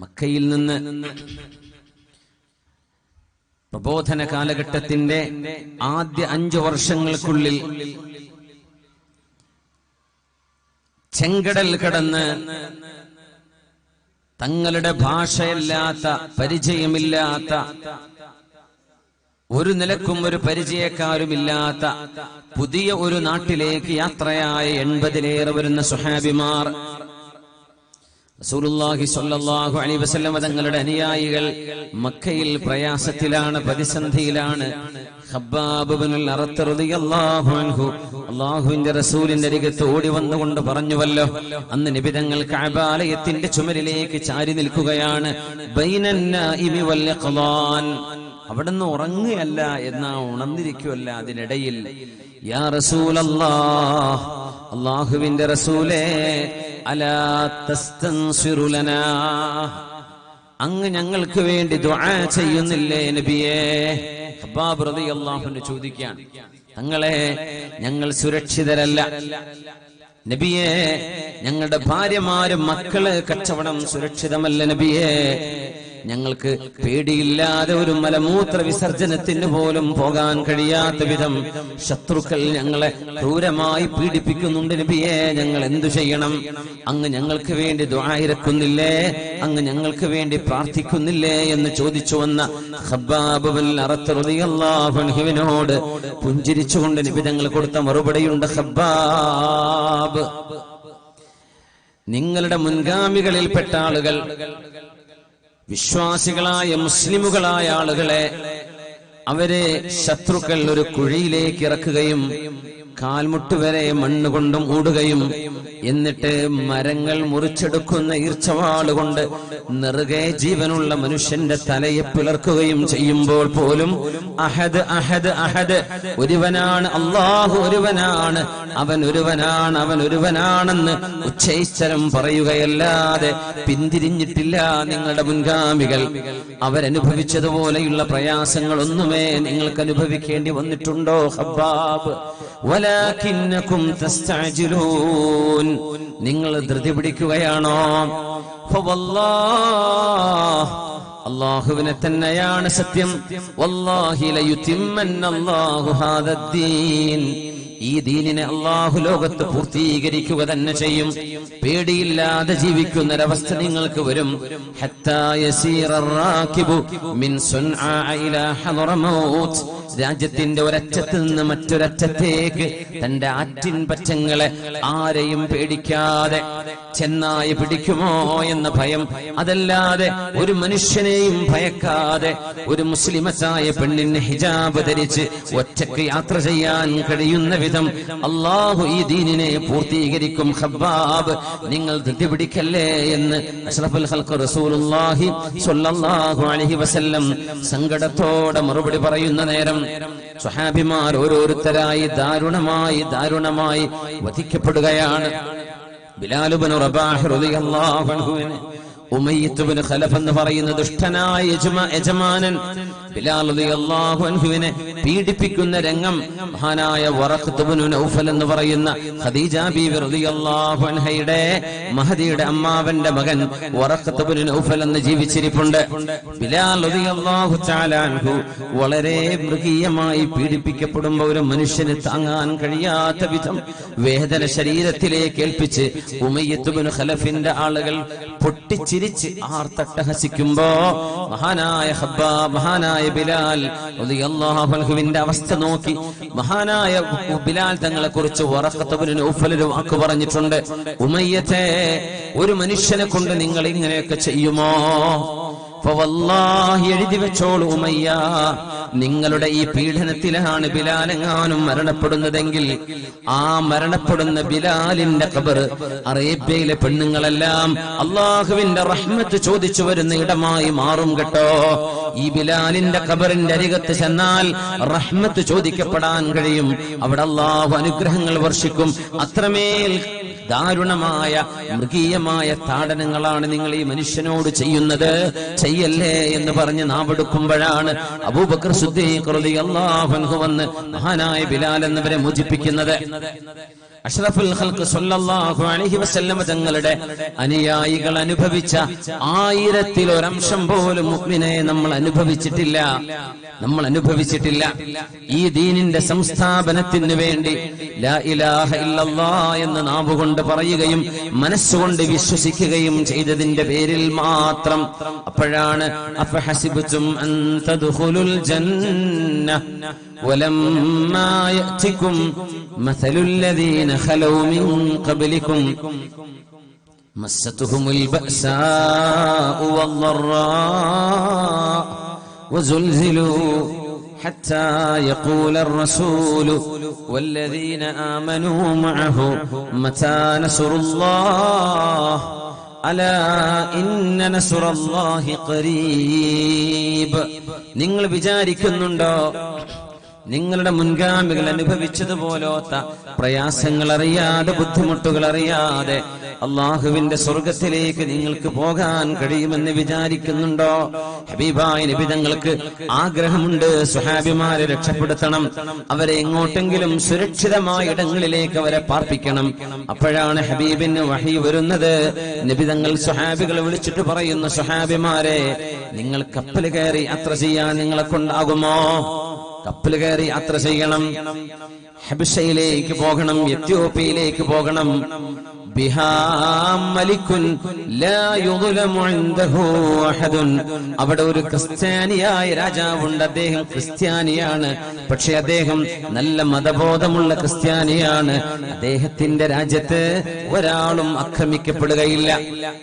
മക്കയിൽ നിന്ന് പ്രബോധന കാലഘട്ടത്തിന്റെ ആദ്യ 5 വർഷങ്ങൾക്കുള്ളിൽ ചെങ്കടൽ കടന്ന് തങ്ങളുടെ ഭാഷയില്ലാത്ത, പരിചയമില്ലാത്ത, ഒരു നിലക്കും ഒരു പരിചയക്കാരുമില്ലാത്ത പുതിയ ഒരു നാട്ടിലേക്ക് യാത്രയായ 80-ലേറെ വരുന്ന സ്വഹാബിമാർ, റസൂലുള്ളാഹി സ്വല്ലല്ലാഹു അലൈഹി വസല്ലം തങ്ങളുടെ അനുയായികൾ മക്കയിൽ പ്രയാസത്തിലാണ്, പ്രതിസന്ധിയിലാണ്. ഖബ്ബാബ് ഇബ്നുൽ അറത്ത് റളിയല്ലാഹു അൻഹു അല്ലാഹുവിന്റെ റസൂലിന്റെ അരികത്ത് ഓടി വന്നുകൊണ്ട് പറഞ്ഞുവല്ലോ, അന്ന് നബി തങ്ങൾ കഅബാലയത്തിന്റെ ചുമരിലേക്ക് ചാരി നിൽക്കുകയാണ്. ബൈനൻ നാഇമി വൽ യഖ്ളാൻ, അവിടുന്ന് ഉറങ്ങുകയല്ല എന്നാ ഉണർന്നിരിക്കുകയല്ല, അതിനിടയിൽ യാ റസൂലല്ലാഹ്, അല്ലാഹുവിന്റെ റസൂലേ, അലാ തസ്തൻസിറു ലനാ, അങ്ങ് ഞങ്ങൾക്ക് വേണ്ടി ദുആ ചെയ്യുന്നില്ലേ നബിയേ? ഖബ്ബാബ് റളിയല്ലാഹു അൻഹു ചോദിക്കുകയാണ്, തങ്ങളെ, ഞങ്ങൾ സുരക്ഷിതരല്ല നബിയേ, ഞങ്ങളുടെ ഭാര്യമാരും മക്കള് കച്ചവടം സുരക്ഷിതമല്ല നബിയേ, ഞങ്ങൾക്ക് പേടിയില്ലാതെ ഒരു മലമൂത്ര വിസർജനത്തിന് പോലും പോകാൻ കഴിയാത്ത വിധം ശത്രുക്കൾ ഞങ്ങളെ ക്രൂരമായി പീഡിപ്പിക്കുന്നുണ്ട് നബിയേ, ഞങ്ങൾ എന്തു ചെയ്യണം? അങ്ങ് ഞങ്ങൾക്ക് വേണ്ടി ദുആ ഇറക്കുന്നില്ലേ? അങ്ങ് ഞങ്ങൾക്ക് വേണ്ടി പ്രാർത്ഥിക്കുന്നില്ലേ എന്ന് ചോദിച്ചു വന്ന ഖബ്ബാബ് ഇബ്നുൽ അറത്ത് റളിയല്ലാഹു അൻഹുവിനോട് പുഞ്ചിരിച്ചുകൊണ്ട് നബി തങ്ങൾ കൊടുത്ത മറുപടിയുണ്ട്. ഖബ്ബാബ്, നിങ്ങളുടെ മുൻഗാമികളിൽപ്പെട്ട ആളുകൾ, വിശ്വാസികളായ മുസ്ലിമുകളായ ആളുകളെ അവരെ ശത്രുക്കൾ ഒരു കുഴിയിലേക്ക് ഇറക്കുകയും കാൽമുട്ട് വരെ മണ്ണുകൊണ്ട് മൂടുകയും എന്നിട്ട് മരങ്ങൾ മുറിച്ചെടുക്കുന്ന ഈർച്ചവാളുകൊണ്ട് നെറുകെ ജീവനുള്ള മനുഷ്യന്റെ തലയെ പിളർക്കുകയും ചെയ്യുമ്പോൾ പോലും അഹദ് അഹദ് അഹദ്, ഒരുവനാണ് അല്ലാഹു, ഒരുവനാണ് അവൻ, ഒരുവനാണ് അവൻ, ഒരുവനാണെന്ന് ഉച്ചൈസ്തരം പറയുകയല്ലാതെ പിന്തിരിഞ്ഞിട്ടില്ല നിങ്ങളുടെ മുൻഗാമികൾ. അവരനുഭവിച്ചതുപോലെയുള്ള പ്രയാസങ്ങളൊന്നുമേ നിങ്ങൾക്ക് അനുഭവിക്കേണ്ടി വന്നിട്ടുണ്ടോ ഖബ്ബാബ്? വലാകിന്നകും തസ്തഅജിലൂൻ, നിങ്ങൾ ധൃതി പിടിക്കുകയാണോ? ഫവല്ലാഹ്, അല്ലാഹുവിനെ തന്നെയാണ് സത്യം, വല്ലാഹി ലയുതിമ്മന്നല്ലാഹു ഹാദദ്ദീൻ, ഈ ദീനിനെ അല്ലാഹു ലോകത്ത് പൂർത്തീകരിക്കുക തന്നെ ചെയ്യും. പേടിയില്ലാതെ ജീവിക്കുന്നൊരവസ്ഥ നിങ്ങൾക്ക് വരും. ഹത്താ യസീറർ റാകിബു മിൻ സുൻആ ഇലാ ഹദറമൗത്ത്, രാജ്യത്തിന്റെ ഒരറ്റത്ത് നിന്ന് മറ്റൊരറ്റത്തേക്ക് തന്റെ ആറ്റിൻ പറ്റങ്ങളെ ആരെയും പേടിക്കാതെ, ചെന്നായി പിടിക്കുമോ എന്ന ഭയം, അതല്ലാതെ ഒരു മനുഷ്യനെയും ഭയക്കാതെ ഒരു മുസ്ലിമത്തായ പെണ്ണിന് ഹിജാബ് ധരിച്ച് ഒറ്റയ്ക്ക് യാത്ര ചെയ്യാൻ കഴിയുന്ന വിധം അല്ലാഹു ഈ ദീനിനെ പൂർത്തീകരിക്കും. ഖബ്ബാബ്, നിങ്ങൾ ധൃതി പിടിക്കല്ലേ എന്ന് അഷ്റഫുൽ ഖൽഖ് റസൂലുള്ളാഹി സ്വല്ലല്ലാഹു അലൈഹി വസല്ലം സങ്കടത്തോടെ മറുപടി പറയുന്ന നേരം സ്വഹാബിമാർ ഓരോരുത്തരായി ദാരുണമായി വധിക്കപ്പെടുകയാണ്. ബിലാൽ ഇബ്നു റബാഹ് റളിയല്ലാഹു അൻഹുവിനെ ഉമയ്യത്ത് ഇബ്നു ഖലഫ് എന്ന് പറയുന്ന ദുഷ്ടനായ യജമാനൻ ബിലാൽ റളിയല്ലാഹു അൻഹുവിനെ പീഡിപ്പിക്കുന്ന രംഗം മഹാനായ വറഖത്ത് ഇബ്നു നൗഫൽ എന്ന് പറയുന്ന ഖദീജ ബീവി റളിയല്ലാഹു അൻഹയുടെ മഹദിയുടെ അമ്മാവന്റെ മകൻ വറഖത്ത് ഇബ്നു നൗഫൽ എന്ന് ജീവിച്ചിരിപ്പുണ്ട്. ബിലാൽ റളിയല്ലാഹു തആല അൻഹു വളരെ മൃഗീയമായി പീഡിപ്പിക്കപ്പെടുമ്പോൾ ഒരു മനുഷ്യന് താങ്ങാൻ കഴിയാത്ത വിധം വേദന ശരീരത്തിലേക്ക് ഏൽപ്പിച്ച് ഉമയ്യത്ത് ഇബ്നു ഖലഫിന്റെ ആളുകൾ പൊട്ടിച്ചിരിച്ച് ആർത്തട്ടഹസിക്കുമ്പോ മഹാനായ ബിലാൽ റളിയല്ലാഹു അൻഹുവിന്റെ അവസ്ഥ നോക്കി മഹാനായ ബിലാൽ തങ്ങളെ കുറിച്ച് വറഖത്ത് ഇബ്നു നൗഫൽ ഒരു വാക്ക് പറഞ്ഞിട്ടുണ്ട്. ഉമയ്യത്തെ, ഒരു മനുഷ്യനെ കൊണ്ട് നിങ്ങൾ ഇങ്ങനെയൊക്കെ ചെയ്യുമോ? ഫവല്ലാഹി, എഴുതി വെച്ചോളൂ ഉമയ്യ, നിങ്ങളുടെ ഈ പീഡനത്തിലാണ് ബിലാലെങ്ങാനും മരണപ്പെടുന്നതെങ്കിൽ ആ മരണപ്പെടുന്ന ബിലാലിന്റെ ഖബർ അറേബ്യയിലെ പെണ്ണുങ്ങളെല്ലാം അള്ളാഹുവിന്റെ റഹ്മത്ത് ചോദിച്ചു വരുന്ന ഇടമായി മാറും കേട്ടോ. ഈ ബിലാലിന്റെ ഖബറിന്റെ അരികത്ത് ചെന്നാൽ റഹ്മത്ത് ചോദിക്കപ്പെടാൻ കഴിയും. അവിടെ അള്ളാഹു അനുഗ്രഹങ്ങൾ വർഷിക്കും. അത്രമേൽ ദാരുണമായ മൃഗീയമായ താടനങ്ങളാണ് നിങ്ങൾ ഈ മനുഷ്യനോട് ചെയ്യുന്നത്, ചെയ്യല്ലേ എന്ന് പറഞ്ഞ് നാവെടുക്കുമ്പോഴാണ് അബൂബക്കർ സിദ്ദീഖ് റളിയല്ലാഹു അൻഹു വന്ന് മഹാനായ ബിലാൽ എന്നവരെ മോചിപ്പിക്കുന്നത്. അഷ്റഫുൽ ഖൽഖ് സ്വല്ലല്ലാഹു അലൈഹി വസല്ലം തങ്ങളുടെ അനുയായികൾ അനുഭവിച്ച 1000-ൽ-1 പോലും മുഅ്മിനെ നമ്മൾ അനുഭവിച്ചിട്ടില്ല. ഈ ദീനിന്റെ സംസ്ഥാപനത്തിന് വേണ്ടി ലാ ഇലാഹ ഇല്ലല്ലാഹ് എന്ന് നാവുകൊണ്ട് പറയുകയും മനസ്സുകൊണ്ട് വിശ്വസിക്കുകയും ചെയ്തതിന്റെ പേരിൽ മാത്രം. അപ്പോഴാണ് അഫഹസിബ്തും അൻ തദ്ഖുലുൽ ജന്ന വലമ്മാ യഅതികും മസലുൽ ലദീന ഖലൗ മിൻ ഖബ്ലികും മസ്സതുഹുമുൽ ബഅസാഉ വദ്ദറാഉ വസുൽസിലൂ حتى يقول الرسول والذين آمنوا معه متى نصر الله ألا إن نصر الله قريب. നിങ്ങൾ വിചാരിക്കുന്നുണ്ടോ നിങ്ങളുടെ മുൻഗാമികൾ അനുഭവിച്ചതുപോലത്ത പ്രയാസങ്ങൾ അറിയാതെ, ബുദ്ധിമുട്ടുകൾ അറിയാതെ അള്ളാഹുവിന്റെ സ്വർഗത്തിലേക്ക് നിങ്ങൾക്ക് പോകാൻ കഴിയുമെന്ന് വിചാരിക്കുന്നുണ്ടോ? ഹബീബായ നബി തങ്ങൾക്ക് ആഗ്രഹമുണ്ട് സ്വഹാബിമാരെ രക്ഷപ്പെടുത്തണം, അവരെ എങ്ങോട്ടെങ്കിലും സുരക്ഷിതമായ ഇടങ്ങളിലേക്ക് അവരെ പാർപ്പിക്കണം. അപ്പോഴാണ് ഹബീബിന് വഹി വരുന്നത്. നബി തങ്ങൾ സ്വഹാബികളെ വിളിച്ചിട്ട് പറയുന്നു, സ്വഹാബിമാരെ, നിങ്ങൾ കപ്പൽ കയറി യാത്ര ചെയ്യാൻ നിങ്ങളെ കൊണ്ടാകുമോ? കപ്പൽ കയറി യാത്ര ചെയ്യണം, ഹബശയിലേക്ക് പോകണം, എത്യോപ്യയിലേക്ക് പോകണം. ബിഹാ മലിക്കുൻ ലാ യുദ്ലമു ഇൻദഹു അഹദുൻ. അവിടെ ഒരു ക്രിസ്ത്യാനിയായ രാജാവുണ്ട്. അദ്ദേഹം ക്രിസ്ത്യാനിയാണ്, പക്ഷെ അദ്ദേഹം നല്ല മതബോധമുള്ള ക്രിസ്ത്യാനിയാണ്. അദ്ദേഹത്തിന്റെ രാജ്യത്ത് ഒരാളും ആക്രമിക്കപ്പെടുകയില്ല,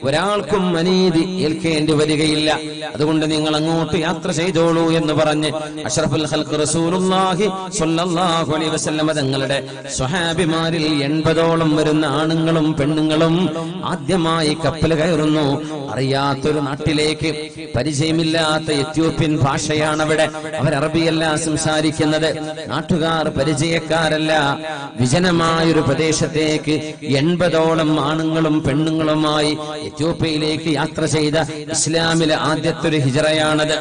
ഒരാൾക്കും അനീതി ഏൽക്കേണ്ടി വരികയില്ല. അതുകൊണ്ട് നിങ്ങൾ അങ്ങോട്ട് യാത്ര ചെയ്തോളൂ എന്ന് പറഞ്ഞ് അഷ്റഫുൽ ഖൽഖ് റസൂലുള്ളാഹി സ്വല്ലല്ലാഹു അലൈഹി വസല്ലം തങ്ങളുടെ സ്വഹാബിമാരിൽ 80ഓളം വരുന്ന ആണുങ്ങളും പെണ്ണുങ്ങളും ആദ്യമായി കപ്പൽ കയറുന്നു. അറിയാത്തൊരു നാട്ടിലേക്ക്, പരിചയമില്ലാത്ത എത്യോപ്യൻ ഭാഷയാണ് അവിടെ. അവർ അറബിയല്ല സംസാരിക്കുന്നത്, നാട്ടുകാർ പരിചയക്കാരല്ല. വിജനമായൊരു പ്രദേശത്തേക്ക് 80ഓളം ആണുങ്ങളും പെണ്ണുങ്ങളുമായി എത്യോപ്യയിലേക്ക് യാത്ര ചെയ്ത ഇസ്ലാമിലെ ആദ്യത്തെ ഒരു ഹിജറയാണത്.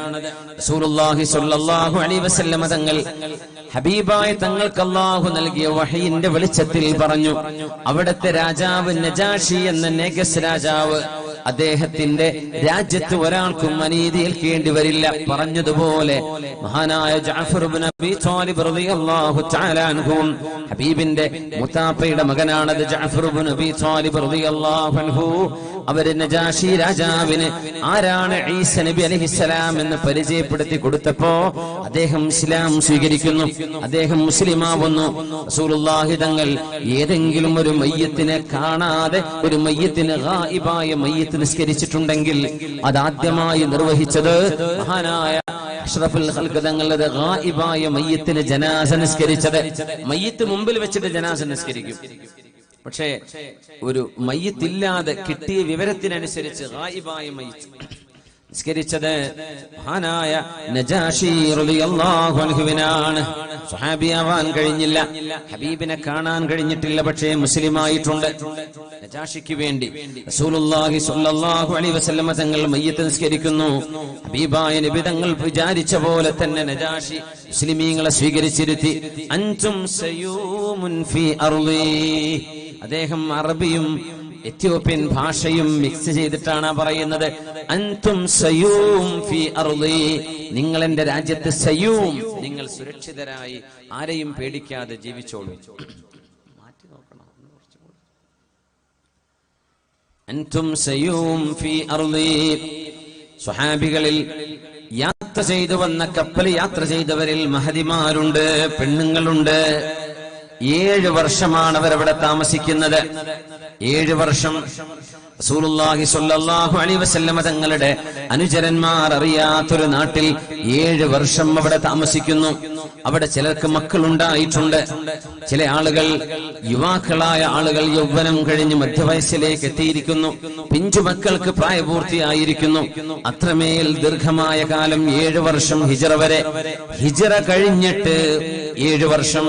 റസൂലുള്ളാഹി സ്വല്ലല്ലാഹു അലൈഹി വസല്ലം തങ്ങൾ ഹബീബായ തങ്ങൾക്ക് അല്ലാഹു നൽകിയ വഹയിന്റെ വെളിച്ചത്തിൽ പറഞ്ഞു, അവിടുത്തെ രാജാവ് നജാഷി എന്ന നെഗസ് രാജാവ്, അദ്ദേഹത്തിന്റെ രാജ്യത്ത് ഒരാൾക്കും അനീതി ഏൽക്കേണ്ടി വരില്ല. പറഞ്ഞതുപോലെ മഹാനായ ജഅഫർ ഇബ്നു അബീ ത്വാലിബ് റളിയല്ലാഹു തആല അൻഹു, ഹബീബിന്റെ മുതാപ്പയുടെ മകനാണത് ജഅഫർ ഇബ്നു അബീ ത്വാലിബ് റളിയല്ലാഹു അൻഹു. അവര് നജാഷി രാജാവിന് ആരാണ് ഈസ നബി അലൈഹിസ്സലാം എന്ന് പരിചയപ്പെടുത്തി കൊടുത്തപ്പോ അദ്ദേഹം ഇസ്ലാം സ്വീകരിക്കുന്നു, അദ്ദേഹം മുസ്ലിമാവുന്നു. റസൂലുള്ളാഹി തങ്ങൾ ഏതെങ്കിലും ഒരു മയ്യത്തിനെ കാണാതെ, ഒരു മയ്യത്തിന് ഗായിബായ മയ്യത്ത് നിസ്കരിച്ചിട്ടുണ്ടെങ്കിൽ അതാദ്യമായി നിർവഹിച്ചത് മഹാനായ അഷ്റഫുൽ ഖൽഖ് തങ്ങളുടെ ഗായിബായ മയ്യത്തിന് ജനാസ നിസ്കരിച്ചത്. മയ്യത്ത് മുമ്പിൽ വെച്ചിട്ട് ജനാസ നിസ്കരിക്കും, പക്ഷേ ഒരു മയ്യത്തില്ലാതെ കിട്ടിയ വിവരത്തിനനുസരിച്ച് ഗായിബായ മയ്യത്ത് നിസ്കരിച്ചത് മഹാനായ നജാഷി റളിയല്ലാഹു അൻഹുവിനാണ്. സ്വഹാബിയാവാൻ കഴിഞ്ഞില്ല, ഹബീബിനെ കാണാൻ കഴിഞ്ഞിട്ടില്ല, പക്ഷേ മുസ്ലിമായിട്ടുണ്ട്. നജാഷിക്ക് വേണ്ടി റസൂലുള്ളാഹി സ്വല്ലല്ലാഹു അലൈഹി വസല്ലം തങ്ങൾ മയ്യത്ത് നിസ്കരിക്കുന്നു. ഹബീബായ നബി തങ്ങൾ വിചാരിച്ച പോലെ തന്നെ നജാഷി മുസ്ലിമീങ്ങളെ സ്വീകരിച്ചിരുത്തി. അൻതും സയൂമുൻ ഫീ അർളി. അദ്ദേഹം അറബിയും എത്യോപ്യൻ ഭാഷയും മിക്സ് ചെയ്തിട്ടാണ് പറയുന്നത്. അൻതും സയൂം ഫീ അർളി. നിങ്ങൾ എന്റെ രാജ്യത്ത് സയൂം, നിങ്ങൾ സുരക്ഷിതരായി ആരെയും പേടിക്കാതെ ജീവിച്ചോളൂ. മാറ്റി നോക്കണം. അൻതും സയൂം ഫീ അർളി. സ്വഹാബികളിൽ യാത്ര ചെയ്തു വന്ന, കപ്പൽ യാത്ര ചെയ്തവരിൽ മഹദിമാരുണ്ട്, പെണ്ണുങ്ങളുണ്ട്. 7 വർഷമാണ് അവരവിടെ താമസിക്കുന്നത്. 7 വർഷം റസൂലുള്ളാഹി സ്വല്ലല്ലാഹു അലൈഹി വസല്ലം തങ്ങളുടെ അനുചരന്മാർ അറിയാത്തൊരു നാട്ടിൽ 7 വർഷം അവിടെ താമസിക്കുന്നു. അവിടെ ചിലർക്ക് മക്കളുണ്ടായിട്ടുണ്ട്, ചില ആളുകൾ, യുവാക്കളായ ആളുകൾ യൗവനം കഴിഞ്ഞ് മധ്യവയസ്സിലേക്ക് എത്തിയിരിക്കുന്നു, പിഞ്ചു മക്കൾക്ക് പ്രായപൂർത്തിയായിരിക്കുന്നു. അത്രമേൽ ദീർഘമായ കാലം 7 വർഷം ഹിജറ വരെ. ഹിജറ കഴിഞ്ഞിട്ട് 7 വർഷം,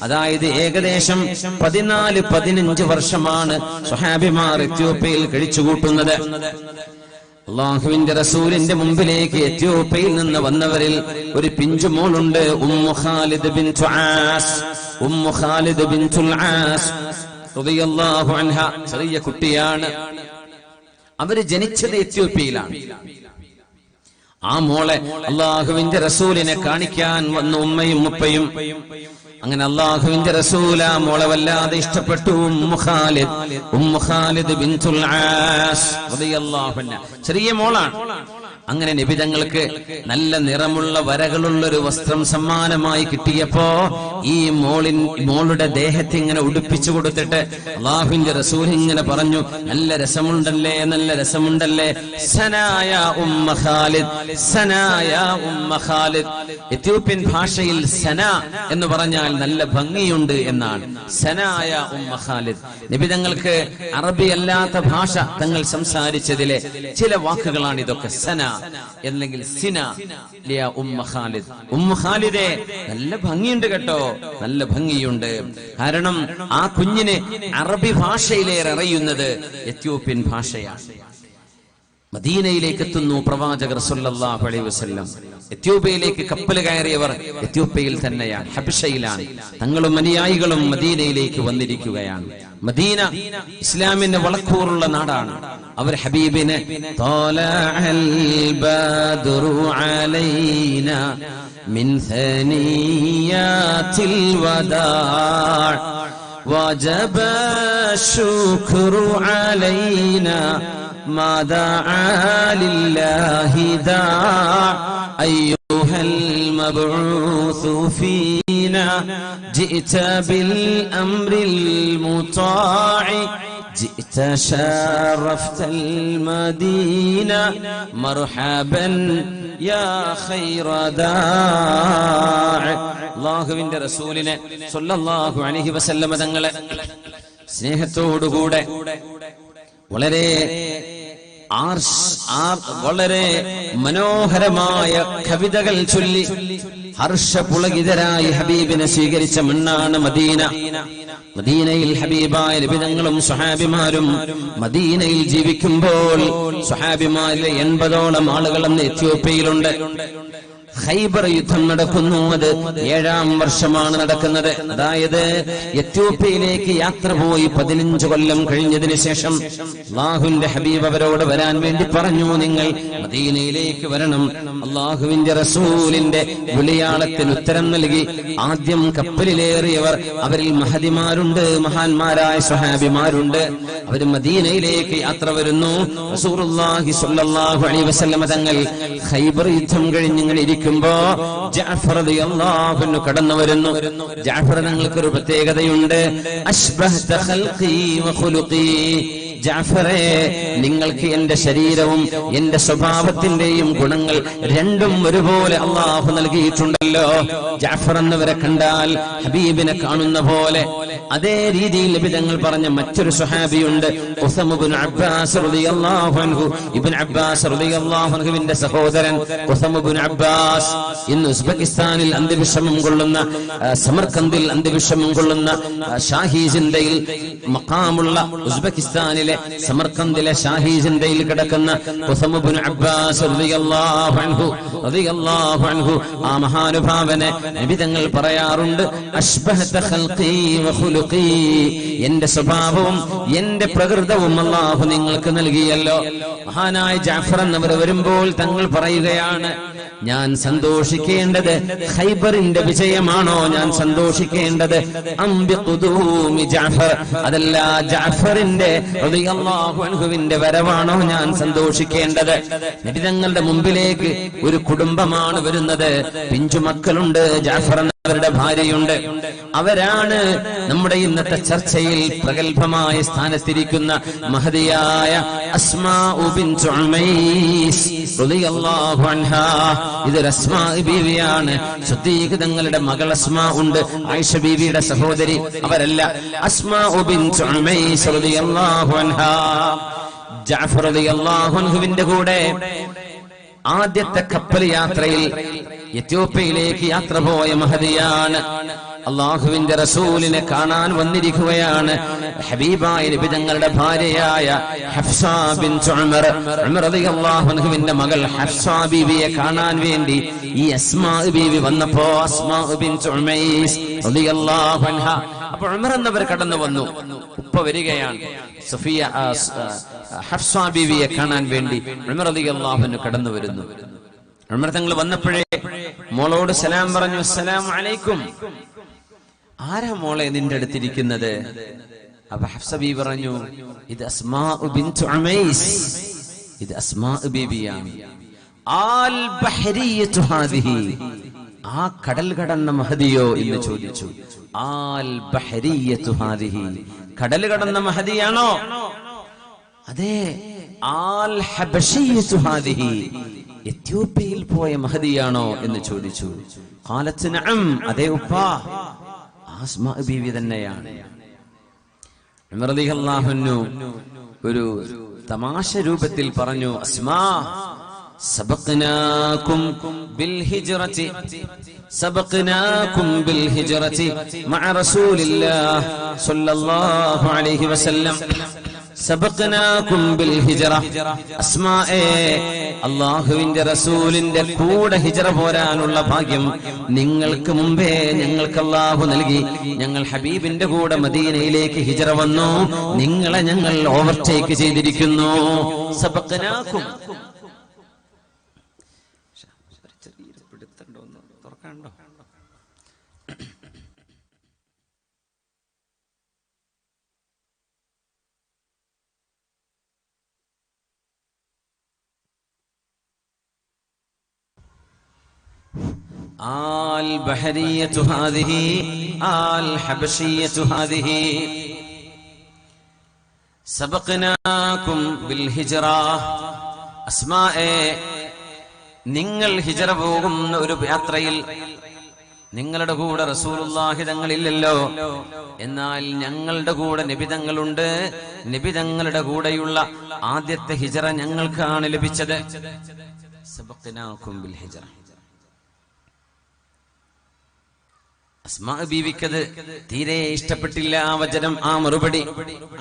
അതായത് ഏകദേശം 14-15 വർഷമാണ് സ്വഹാബിമാർ എത്യോപ്യയിൽ കഴിച്ചുകൂട്ടുന്നത്. അല്ലാഹുവിന്റെ റസൂലിന്റെ മുമ്പിലേക്ക് എത്യോപ്യയിൽ നിന്ന് വന്നവരിൽ ഒരു പിഞ്ചുമോളുണ്ട്, Umm Khalid ബിൻതു as. Umm Khalid ബിൻതുൽ as റളിയല്ലാഹു അൻഹ ചെറിയ കുട്ടിയാണ്. അവര് ജനിച്ചത് എത്യോപ്യയിലാണ്. ആ മോളെ അള്ളാഹുവിന്റെ റസൂലിനെ കാണിക്കാൻ വന്ന ഉമ്മയും ഉപ്പയും. അങ്ങനെ അള്ളാഹുവിന്റെ റസൂൽ ആ മോളെ വല്ലാതെ ഇഷ്ടപ്പെട്ടു. ഉമ്മു ഖാലിദ് ബിൻതുൽ ആസ് റളിയല്ലാഹു അൻഹ ചെറിയ മോളാണ്. അങ്ങനെ നബി തങ്ങൾക്ക് നല്ല നിറമുള്ള വരകളുള്ള ഒരു വസ്ത്രം സമ്മാനമായി കിട്ടിയപ്പോ ഈ മോളുടെ ദേഹത്തെ ഇങ്ങനെ ഉടുപ്പിച്ചു കൊടുത്തിട്ട് അള്ളാഹുവിന്റെ റസൂൽ ഇങ്ങനെ പറഞ്ഞു, നല്ല രസമുണ്ടല്ലേ, നല്ല രസമുണ്ടല്ലേ. സനായ ഉമ്മ ഖാലിദ്, സനായ ഉമ്മ ഖാലിദ്. എത്യോപ്യൻ ഭാഷയിൽ സന എന്ന് പറഞ്ഞാൽ നല്ല ഭംഗിയുണ്ട് എന്നാണ്. സനായ ഉമ്മ ഖാലിദ്. നബി തങ്ങൾക്ക് അറബി അല്ലാത്ത ഭാഷ തങ്ങൾ സംസാരിച്ചതിലെ ചില വാക്കുകളാണ് ഇതൊക്കെ. സന അല്ലെങ്കിൽ സിന ലിയ ഉമ്മ ഖാലിദ്. ഉമ്മ ഖാലിദേ, നല്ല ഭംഗിയുണ്ട് കേട്ടോ, നല്ല ഭംഗിയുണ്ട്. കാരണം ആ കുഞ്ഞിന് അറബി ഭാഷയിലേറെ അറിയുന്നത് എത്യോപ്യൻ ഭാഷയാണ്. മദീനയിലേക്ക് എത്തുന്നു പ്രവാചകർ സല്ലല്ലാഹു അലൈഹി വസല്ലം. എത്യോപ്യയിലേക്ക് കപ്പൽ കയറിയവർ എത്യോപ്യയിൽ തന്നെയാണ്, ഹബശയിലാണ്. തങ്ങളും അനുയായികളും മദീനയിലേക്ക് വന്നിരിക്കുകയാണ്. മദീന ഇസ്ലാമിന്റെ വളക്കൂറുള്ള നാടാണ്. അവർ ഹബീബിനെ ത്വലഅൽ ബദ്റു അലൈനാ മിൻ സനിയാത്തിൽ വദാ വജബ ശുക്റു അലൈനാ ما دعا لله داع أيها المبعوث فينا جئت بالأمر المطاع جئت شرفت المدينة مرحبا يا خير داع. അല്ലാഹുവിന്റെ റസൂലിനെ സ്വല്ലല്ലാഹു അലൈഹി വസല്ലം തങ്ങളെ സ്നേഹത്തോടുകൂടെ വളരെ വളരെ മനോഹരമായ കവിതകൾ ചൊല്ലി ഹർഷപുളകിതരായി ഹബീബിനെ സ്വീകരിച്ച മണ്ണാണ് മദീന. മദീനയിൽ ഹബീബായ നബി തങ്ങളും സ്വഹാബിമാരും മദീനയിൽ ജീവിക്കുമ്പോൾ സ്വഹാബിമാരിലെ 80ഓളം ആളുകൾ അന്ന് എത്യോപ്യയിലുണ്ട്. ഖൈബർ യുദ്ധം നടക്കുന്നു. അത് 7ാം വർഷമാണ് നടക്കുന്നത്. അതായത് എത്യോപ്യയിലേക്ക് യാത്ര പോയി 15 കൊല്ലം കഴിഞ്ഞതിന് ശേഷം അല്ലാഹുവിന്റെ ഹബീബ് അവരോട് വരാൻ വേണ്ടി പറഞ്ഞു, നിങ്ങൾ മദീനയിലേക്ക് വരണം. അല്ലാഹുവിന്റെ റസൂലിന്റെ വിളിയാളത്തിന് ഉത്തരം നൽകി ആദ്യം കപ്പലിലേറിയവർ, അവരിൽ മഹദിമാരുണ്ട്, മഹാന്മാരായ സ്വഹാബിമാരുണ്ട്. അവർ മദീനയിലേക്ക് യാത്ര വരുന്നു. റസൂലുള്ളാഹി സ്വല്ലല്ലാഹു അലൈഹി വസല്ലം തങ്ങൾ ഖൈബർ യുദ്ധം കഴിഞ്ഞിങ്ങനെ ഇരിക്കുമ്പോ ജഅഫർ റളിയല്ലാഹു അൻഹു കടന്നു വരുന്നു. ജഅഫർ തങ്ങൾക്കൊരു പ്രത്യേകതയുണ്ട്. അശ്ബഹത ഖൽഖി വഖുലുഖി. ജഅഫറേ, നിങ്ങൾക്ക് എന്റെ ശരീരവും എന്റെ സ്വഭാവത്തിന്റെയും ഗുണങ്ങൾ രണ്ടും ഒരുപോലെ അള്ളാഹു നൽകിയിട്ടുണ്ടല്ലോ. ജഅഫർ എന്നവരെ കണ്ടാൽ ഹബീബിനെ കാണുന്ന പോലെ. അതേ രീതിയിൽ നബി തങ്ങൾ പറഞ്ഞ മറ്റൊരു സ്വഹാബിയുണ്ട്, ഉസമ ഇബ്നു അബ്ബാസ് റളിയല്ലാഹു അൻഹു. ഇബ്നു അബ്ബാസ് റളിയല്ലാഹു അൻഹുവിന്റെ സഹോദരൻ ഉസമ ഇബ്നു അബ്ബാസ് ഇന്ന് ഉസ്ബെക്കിസ്ഥാനിൽ അന്ത്യവിശ്രമം കൊള്ളുന്ന, സമർക്കന്ദിൽ അന്ത്യവിശ്രമം കൊള്ളുന്ന ഷാഹി ജിന്തയിൽ മഖാമുള്ള ഉസ്ബെക്കിസ്ഥാനിലെ സമർക്കന്ദിലെ ഷാഹി ജിന്തയിൽ കിടക്കുന്ന ഉസമ ഇബ്നു അബ്ബാസ് റളിയല്ലാഹു അൻഹു, ആ മഹാനുഭാവനെ നബി തങ്ങൾ പറയാറുണ്ട്, അശ്ബഹത ഖൽഖി വഖുലുഖി. എന്റെ സ്വഭാവവും എന്റെ പ്രകൃതവും അല്ലാഹു നിങ്ങൾക്ക് നൽകിയല്ലോ. മഹാനായ ജഅഫർ എന്നവർ വരുമ്പോൾ തങ്ങൾ പറയുകയാണ്, ഞാൻ സന്തോഷിക്കേണ്ടത് ഖൈബറിന്റെ വിജയമാണോ, ഞാൻ സന്തോഷിക്കേണ്ടത് അംബിഖുദൂമി ജഅഫർ, അതല്ല ജഅഫറിന്റെ റളിയല്ലാഹു അൻഹുവിന്റെ വരവാണോ ഞാൻ സന്തോഷിക്കേണ്ടത്? നബി തങ്ങളുടെ മുമ്പിലേക്ക് ഒരു കുടുംബമാണ് വരുന്നത്. പിഞ്ചുമക്കളുണ്ട്, ജഅഫർ അവരുടെ ഭാര്യയുണ്ട്. അവരാണ് നമ്മുടെ ഇന്നത്തെ ചർച്ചയിൽ പ്രഗത്ഭമായ സ്ഥാനത്തിരിക്കുന്ന മഹദിയായ അസ്മാഉ ബിൻതു ഉമൈസ് റളിയല്ലാഹു അൻഹാ. ഇതൊരു അസ്മാ ബീവിയാണ്. സിദ്ദീഖ് തങ്ങളുടെ മകൾ അസ്മാ ഉണ്ട്, ആയിഷ ബീവിയുടെ സഹോദരി. അവരല്ല, അസ്മാഉ ബിൻതു ഉമൈസ് റളിയല്ലാഹു അൻഹാ. ജഅഫർ റളിയല്ലാഹു അൻഹുവിന്റെ കൂടെ ആദ്യത്തെ കപ്പൽ യാത്രയിൽ എത്യോപ്യയിലേക്ക് യാത്ര പോയ മഹദിയാണ്. അള്ളാഹുവിന്റെ റസൂലിനെ കാണാൻ വന്നിരിക്കുകയാണ്. ഹബീബായ നബി തങ്ങളുടെ ഭാര്യയായ ഹഫ്സ ബിൻതു ഉമർ റളിയല്ലാഹു അൻഹുവിന്റെ മകൾ ഹഫ്സ ബീവിയെ കാണാൻ വേണ്ടി ഈ അസ്മാ ബീവി വന്നപ്പോ അസ്മാ ബിൻതു ഉമൈസ് റളിയല്ലാഹു അൻഹ അപ്പൊ ഉമർ എന്നവർ കടന്നു വന്നു. ഉപ്പ വരികയാണ്. സഫിയ ഹഫ്സ ബീവിയെ കാണാൻ വേണ്ടി ഉമർ റളിയല്ലാഹു അൻഹു കടന്നു വരുന്നു. ഉമർ തങ്ങൾ വന്നപ്പോഴേ മോളോട് സലാം പറഞ്ഞു. അസ്സലാമു അലൈക്കും. ആരാ മോളെ നിന്റെ അടുത്തിരിക്കുന്നത്? അപ്പൊ ഹഫ്സ ബീവി പറഞ്ഞു, ഇത് അസ്മാ ബിൻതു ഉമൈസ്, ഇത് അസ്മാ ബീവിയാണ്. ആൽ ബഹരിയതു ഹാദിഹി, ആ കടൽ കടന്ന മഹദിയോ എന്ന് ചോദിച്ചു. ആൽ ബഹരിയതു ഹാദിഹി, കടൽ കടന്ന മഹദിയാണോ? അതെ. ആൽ ഹബശിയതു ഹാദിഹി, എത്യോപ്യയിൽ പോയ മഹദിയാണോ എന്ന് ചോദിച്ചു. ഖാലത്ത് നഅം, അതെ ഉപ്പാ, അസ്മാ ബീവി തന്നെയാണ്. ഉമർ റളിയല്ലാഹു അൻഹു ഒരു തമാശ രൂപത്തിൽ പറഞ്ഞു, അസ്മാ സബഖനാകും ബിൽ ഹിജ്റതി, സബഖനാകും ബിൽ ഹിജ്റതി മഅ റസൂലില്ലാഹ് സ്വല്ലല്ലാഹു അലൈഹി വസല്ലം, സബഖനാകും ബിൽ ഹിജ്റ. അസ്മായെ, അല്ലാഹുവിന്റെ റസൂലിന്റെ കൂടെ ഹിജ്റ പോരാനുള്ള ഭാഗ്യം നിങ്ങൾക്ക് മുമ്പേ ഞങ്ങൾക്ക് അല്ലാഹു നൽകി. ഞങ്ങൾ ഹബീബിന്റെ കൂടെ മദീനയിലേക്ക് ഹിജ്റ വന്നു. നിങ്ങളെ ഞങ്ങൾ ഓവർടേക്ക് ചെയ്തിരിക്കുന്നു. സബഖനാകും. ആൽ ബഹരിയതു ഹാദിഹി ആൽ ഹബശിയതു ഹാദിഹി സബഖനാകും ബിൽ ഹിജ്റ. അസ്മായെ, നിങ്ങൾ ഹിജ്റ പോകുന്ന ഒരു യാത്രയിൽ നിങ്ങളുടെ കൂടെ റസൂലുള്ളാഹി തങ്ങളില്ലല്ലോ, എന്നാൽ ഞങ്ങളുടെ കൂടെ നബി തങ്ങളുണ്ട്. നബി തങ്ങളുടെ കൂടെയുള്ള ആദ്യത്തെ ഹിജ്റ ഞങ്ങൾക്കാണ് ലഭിച്ചത്. സബഖനാകും ബിൽ ഹിജ്റ. അസ്മാ ബീവിക്കത് തീരെ ഇഷ്ടപ്പെട്ടില്ല ആ വചനം, ആ മറുപടി,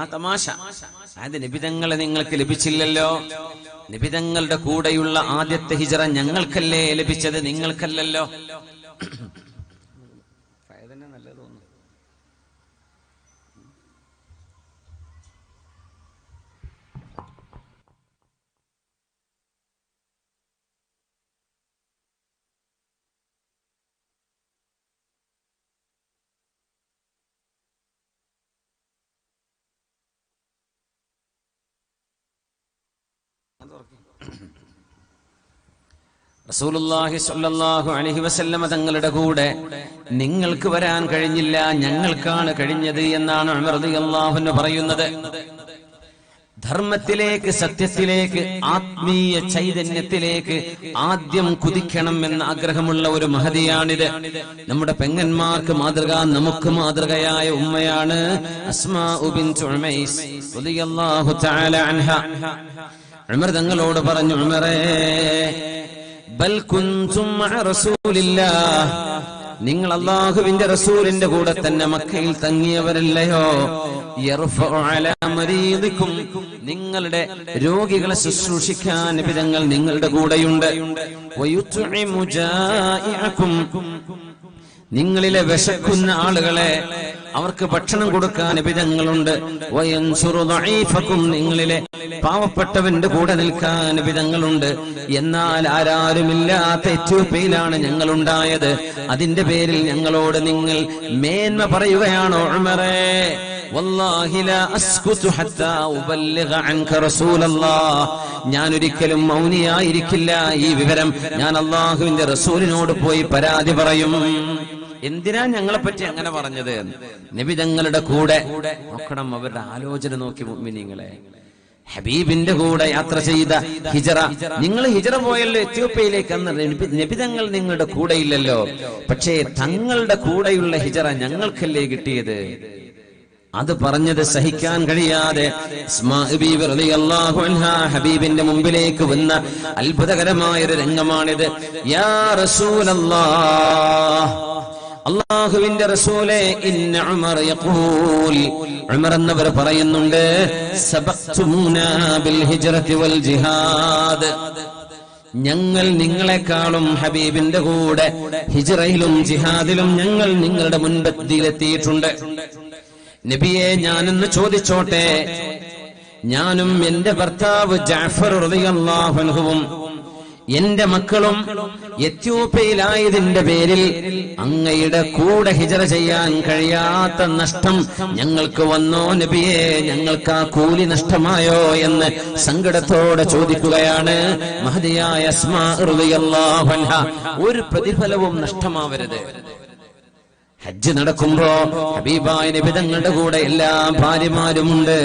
ആ തമാശ. അതായത് നിബിതങ്ങളെ നിങ്ങൾക്ക് ലഭിച്ചില്ലല്ലോ, നിബിതങ്ങളുടെ കൂടെയുള്ള ആദ്യത്തെ ഹിജ്റ ഞങ്ങൾക്കല്ലേ ലഭിച്ചത്, നിങ്ങൾക്കല്ലല്ലോ. റസൂലുള്ളാഹി സ്വല്ലല്ലാഹു അലൈഹി വസല്ലമ തങ്ങളുടെ കൂടെ നിങ്ങൾക്ക് വരാൻ കഴിഞ്ഞില്ല, ഞങ്ങൾക്കാണ് കഴിഞ്ഞത് എന്നാണ് ഉമർ റളിയല്ലാഹു അൻഹു പറയുന്നത്. ധർമ്മത്തിലേക്ക്, സത്യത്തിലേക്ക്, ആത്മീയ ചൈതന്യത്തിലേക്ക് ആദ്യം കുതിക്കണം എന്ന ആഗ്രഹമുള്ള ഒരു മഹദിയാണിത്. നമ്മുടെ പെങ്ങന്മാർക്ക് മാതൃക, നമുക്ക് മാതൃകയായ ഉമ്മയാണ് അസ്മാ ബിൻതു ഉമൈസ് റളിയല്ലാഹു തആല അൻഹ. ഉമർ തങ്ങളോട് പറഞ്ഞു, ഉമറേ, ബൽ കുൻതും മഅ റസൂലില്ലാഹ്, നിങ്ങൾ അല്ലാഹുവിന്റെ റസൂലിന്റെ കൂടെ തന്നെ മക്കയിൽ തങ്ങിയവരല്ലയോ? യർഫഉ അലാ മരീദികും, നിങ്ങളുടെ രോഗികളെ ശുശ്രൂഷിക്കാൻ നബി തങ്ങൾ നിങ്ങളുടെ കൂടെയുണ്ട്. വയുത്ഇമു ജാഇഅകും, നിങ്ങളിലെ വിശക്കുന്ന ആളുകളെ അവർക്ക് ഭക്ഷണം കൊടുക്കാൻ നബി തങ്ങളുണ്ട്. വയൻസുറു ദഈഫകും, നിങ്ങളിലെ പാവപ്പെട്ടവന്റെ കൂടെ നിൽക്കാൻ നബി തങ്ങളുണ്ട്. എന്നാൽ ആരാരുമില്ലാത്ത എത്യോപ്യയിലാണ് ഞങ്ങൾ ഉണ്ടായത്. അതിന്റെ പേരിൽ ഞങ്ങളോട് നിങ്ങൾ മേന്മ പറയുകയാണോ ഉമറേ? വല്ലാഹി ലാ അസ്കുതു ഹത്താ ഉബല്ലിഗ അൻക റസൂലല്ലാഹ്, ഞാൻ ഒരിക്കലും മൗനിയായിരിക്കില്ല. ഈ വിവരം ഞാൻ അല്ലാഹുവിന്റെ റസൂലിനോട് പോയി പരാതി പറയും. എന്തിനാ ഞങ്ങളെ പറ്റി അങ്ങനെ പറഞ്ഞത്? നബി തങ്ങളുടെ കൂടെ നോക്കണം, അവരുടെ ആലോചന നോക്കി മുഅ്മിനീങ്ങളെ. ഹബീബിന്റെ കൂടെ യാത്ര ചെയ്ത ഹിജ്റ, നിങ്ങൾ ഹിജ്റ പോയല്ലോ എത്യോപ്യയിലേക്ക്, അന്ന് നബി തങ്ങൾ നിങ്ങളുടെ കൂടെ ഇല്ലല്ലോ. പക്ഷേ തങ്ങളുടെ കൂടെയുള്ള ഹിജ്റ ഞങ്ങൾക്കല്ലേ കിട്ടിയത്. അത് പറഞ്ഞത് സഹിക്കാൻ കഴിയാതെ അസ്മാ ബീവി റളിയല്ലാഹു അൻഹാ ഹബീബിന്റെ മുമ്പിലേക്ക് വന്ന അത്ഭുതകരമായ ഒരു രംഗമാണിത്. യാ റസൂലല്ലാഹ്, അല്ലാഹുവിന്റെ റസൂലേ, ഇന്ന ഉമർ യഖൂൽ, ഉമർ എന്നവർ പറയുന്നുണ്ട്, സബഖ്തുമുനാ ബിൽ ഹിജ്റതി വൽ ജിഹാദ്, ഞങ്ങൾ നിങ്ങളെക്കാളും ഹബീബിന്റെ കൂടെ ഹിജ്റയിലും ജിഹാദിലും ഞങ്ങൾ നിങ്ങളുടെ മുൻപന്തിയിലെത്തിയിട്ടുണ്ട്. നബിയെ ഞാനൊന്ന് ചോദിച്ചോട്ടെ, ഞാനും എന്റെ ഭർത്താവ് ജഅഫർ റളിയല്ലാഹു അൻഹുവും എന്റെ മക്കളും എത്യോപ്യയിലായതിന്റെ പേരിൽ അങ്ങയുടെ കൂടെ ഹിജറ ചെയ്യാൻ കഴിയാത്ത നഷ്ടം ഞങ്ങൾക്ക് വന്നോ നബിയെ? ഞങ്ങൾക്ക് ആ കൂലി നഷ്ടമായോ എന്ന് സങ്കടത്തോടെ ചോദിക്കുകയാണ് മഹദിയായ അസ്മാ റളിയല്ലാഹു അൻഹ. ഒരു പ്രതിഫലവും നഷ്ടമാവരുത്. ഹജ്ജ് നടക്കുമ്പോ ഹബീബായ നബി തങ്ങളുടെ കൂടെ എല്ലാ ഭാര്യമാരുമുണ്ട്.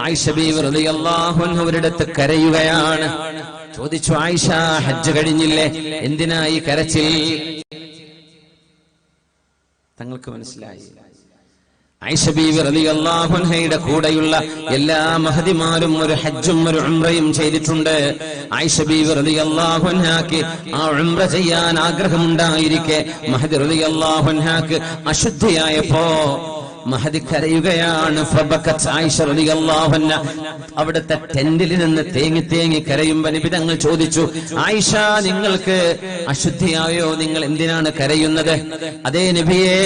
ആയിഷ ബീവി റളിയല്ലാഹു അൻഹ ഒരിടത്ത് കരയുകയാണ്. ചോദിച്ചു, ആയിഷ ഹജ്ജ് കഴിഞ്ഞില്ലേ, എന്തിനാ ഈ കരച്ചിൽ? തങ്ങൾക്ക് മനസ്സിലായി. ആയിഷ ബീവി റളിയല്ലാഹു അൻഹയുടെ കൂടെയുള്ള എല്ലാ മഹദിമാരും ഒരു ഹജ്ജും ഒരു ഉംറയും ചെയ്തിട്ടുണ്ട്. ആയിഷ ബീവി റളിയല്ലാഹു അൻഹാക്ക് ആ ഉംറ ചെയ്യാൻ ആഗ്രഹമുണ്ടായിരിക്കെ മഹദി റളിയല്ലാഹു അൻഹാക്ക് അശുദ്ധിയായപ്പോ മഹദി കരയുകയാണ്. ഫബക്കത്ത് ആയിഷ റളിയല്ലാഹു അൻഹ അവിടുത്തെ ടെന്റിൽ നിന്ന് തേങ്ങി തേങ്ങി കരയുമ്പോ നബി തങ്ങൾ ചോദിച്ചു, ആയിഷ നിങ്ങൾക്ക് അശുദ്ധിയായോ? നിങ്ങൾ എന്തിനാണ് കരയുന്നത്? അതേ നബിയെ,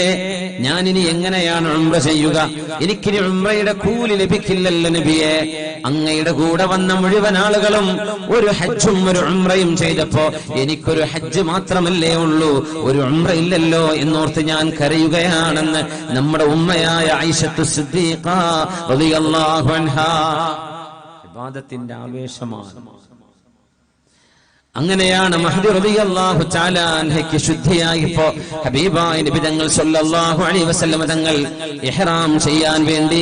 ഞാനിനി എങ്ങനെയാണ് ഉംറ ചെയ്യുക? എനിക്കിനി ഉംറയുടെ കൂലി ലഭിക്കില്ലല്ലോ നബിയെ. അങ്ങയുടെ കൂടെ വന്ന മുഴുവൻ ആളുകളും ഒരു ഹജ്ജും ഒരു ഉംറയും ചെയ്തപ്പോ എനിക്കൊരു ഹജ്ജ് മാത്രമല്ലേ ഉള്ളൂ, ഒരു ഉംറ ഇല്ലല്ലോ എന്നോർത്ത് ഞാൻ കരയുകയാണെന്ന് നമ്മുടെ ഉമ്മയായ ആയിഷത്തു സിദ്ദീഖ റളിയല്ലാഹു അൻഹാ. ഇബാദത്തിന്റെ ആവേശമാണ്. അങ്ങനെയാണ് മഹദി റളിയല്ലാഹു തആല അൻഹയ്ക്ക് ശുദ്ധിയായപ്പോ ഹബീബായ നബി തങ്ങൾ സല്ലല്ലാഹു അലൈഹി വസല്ലം തങ്ങൾ ഇഹ്റാം ചെയ്യാൻ വേണ്ടി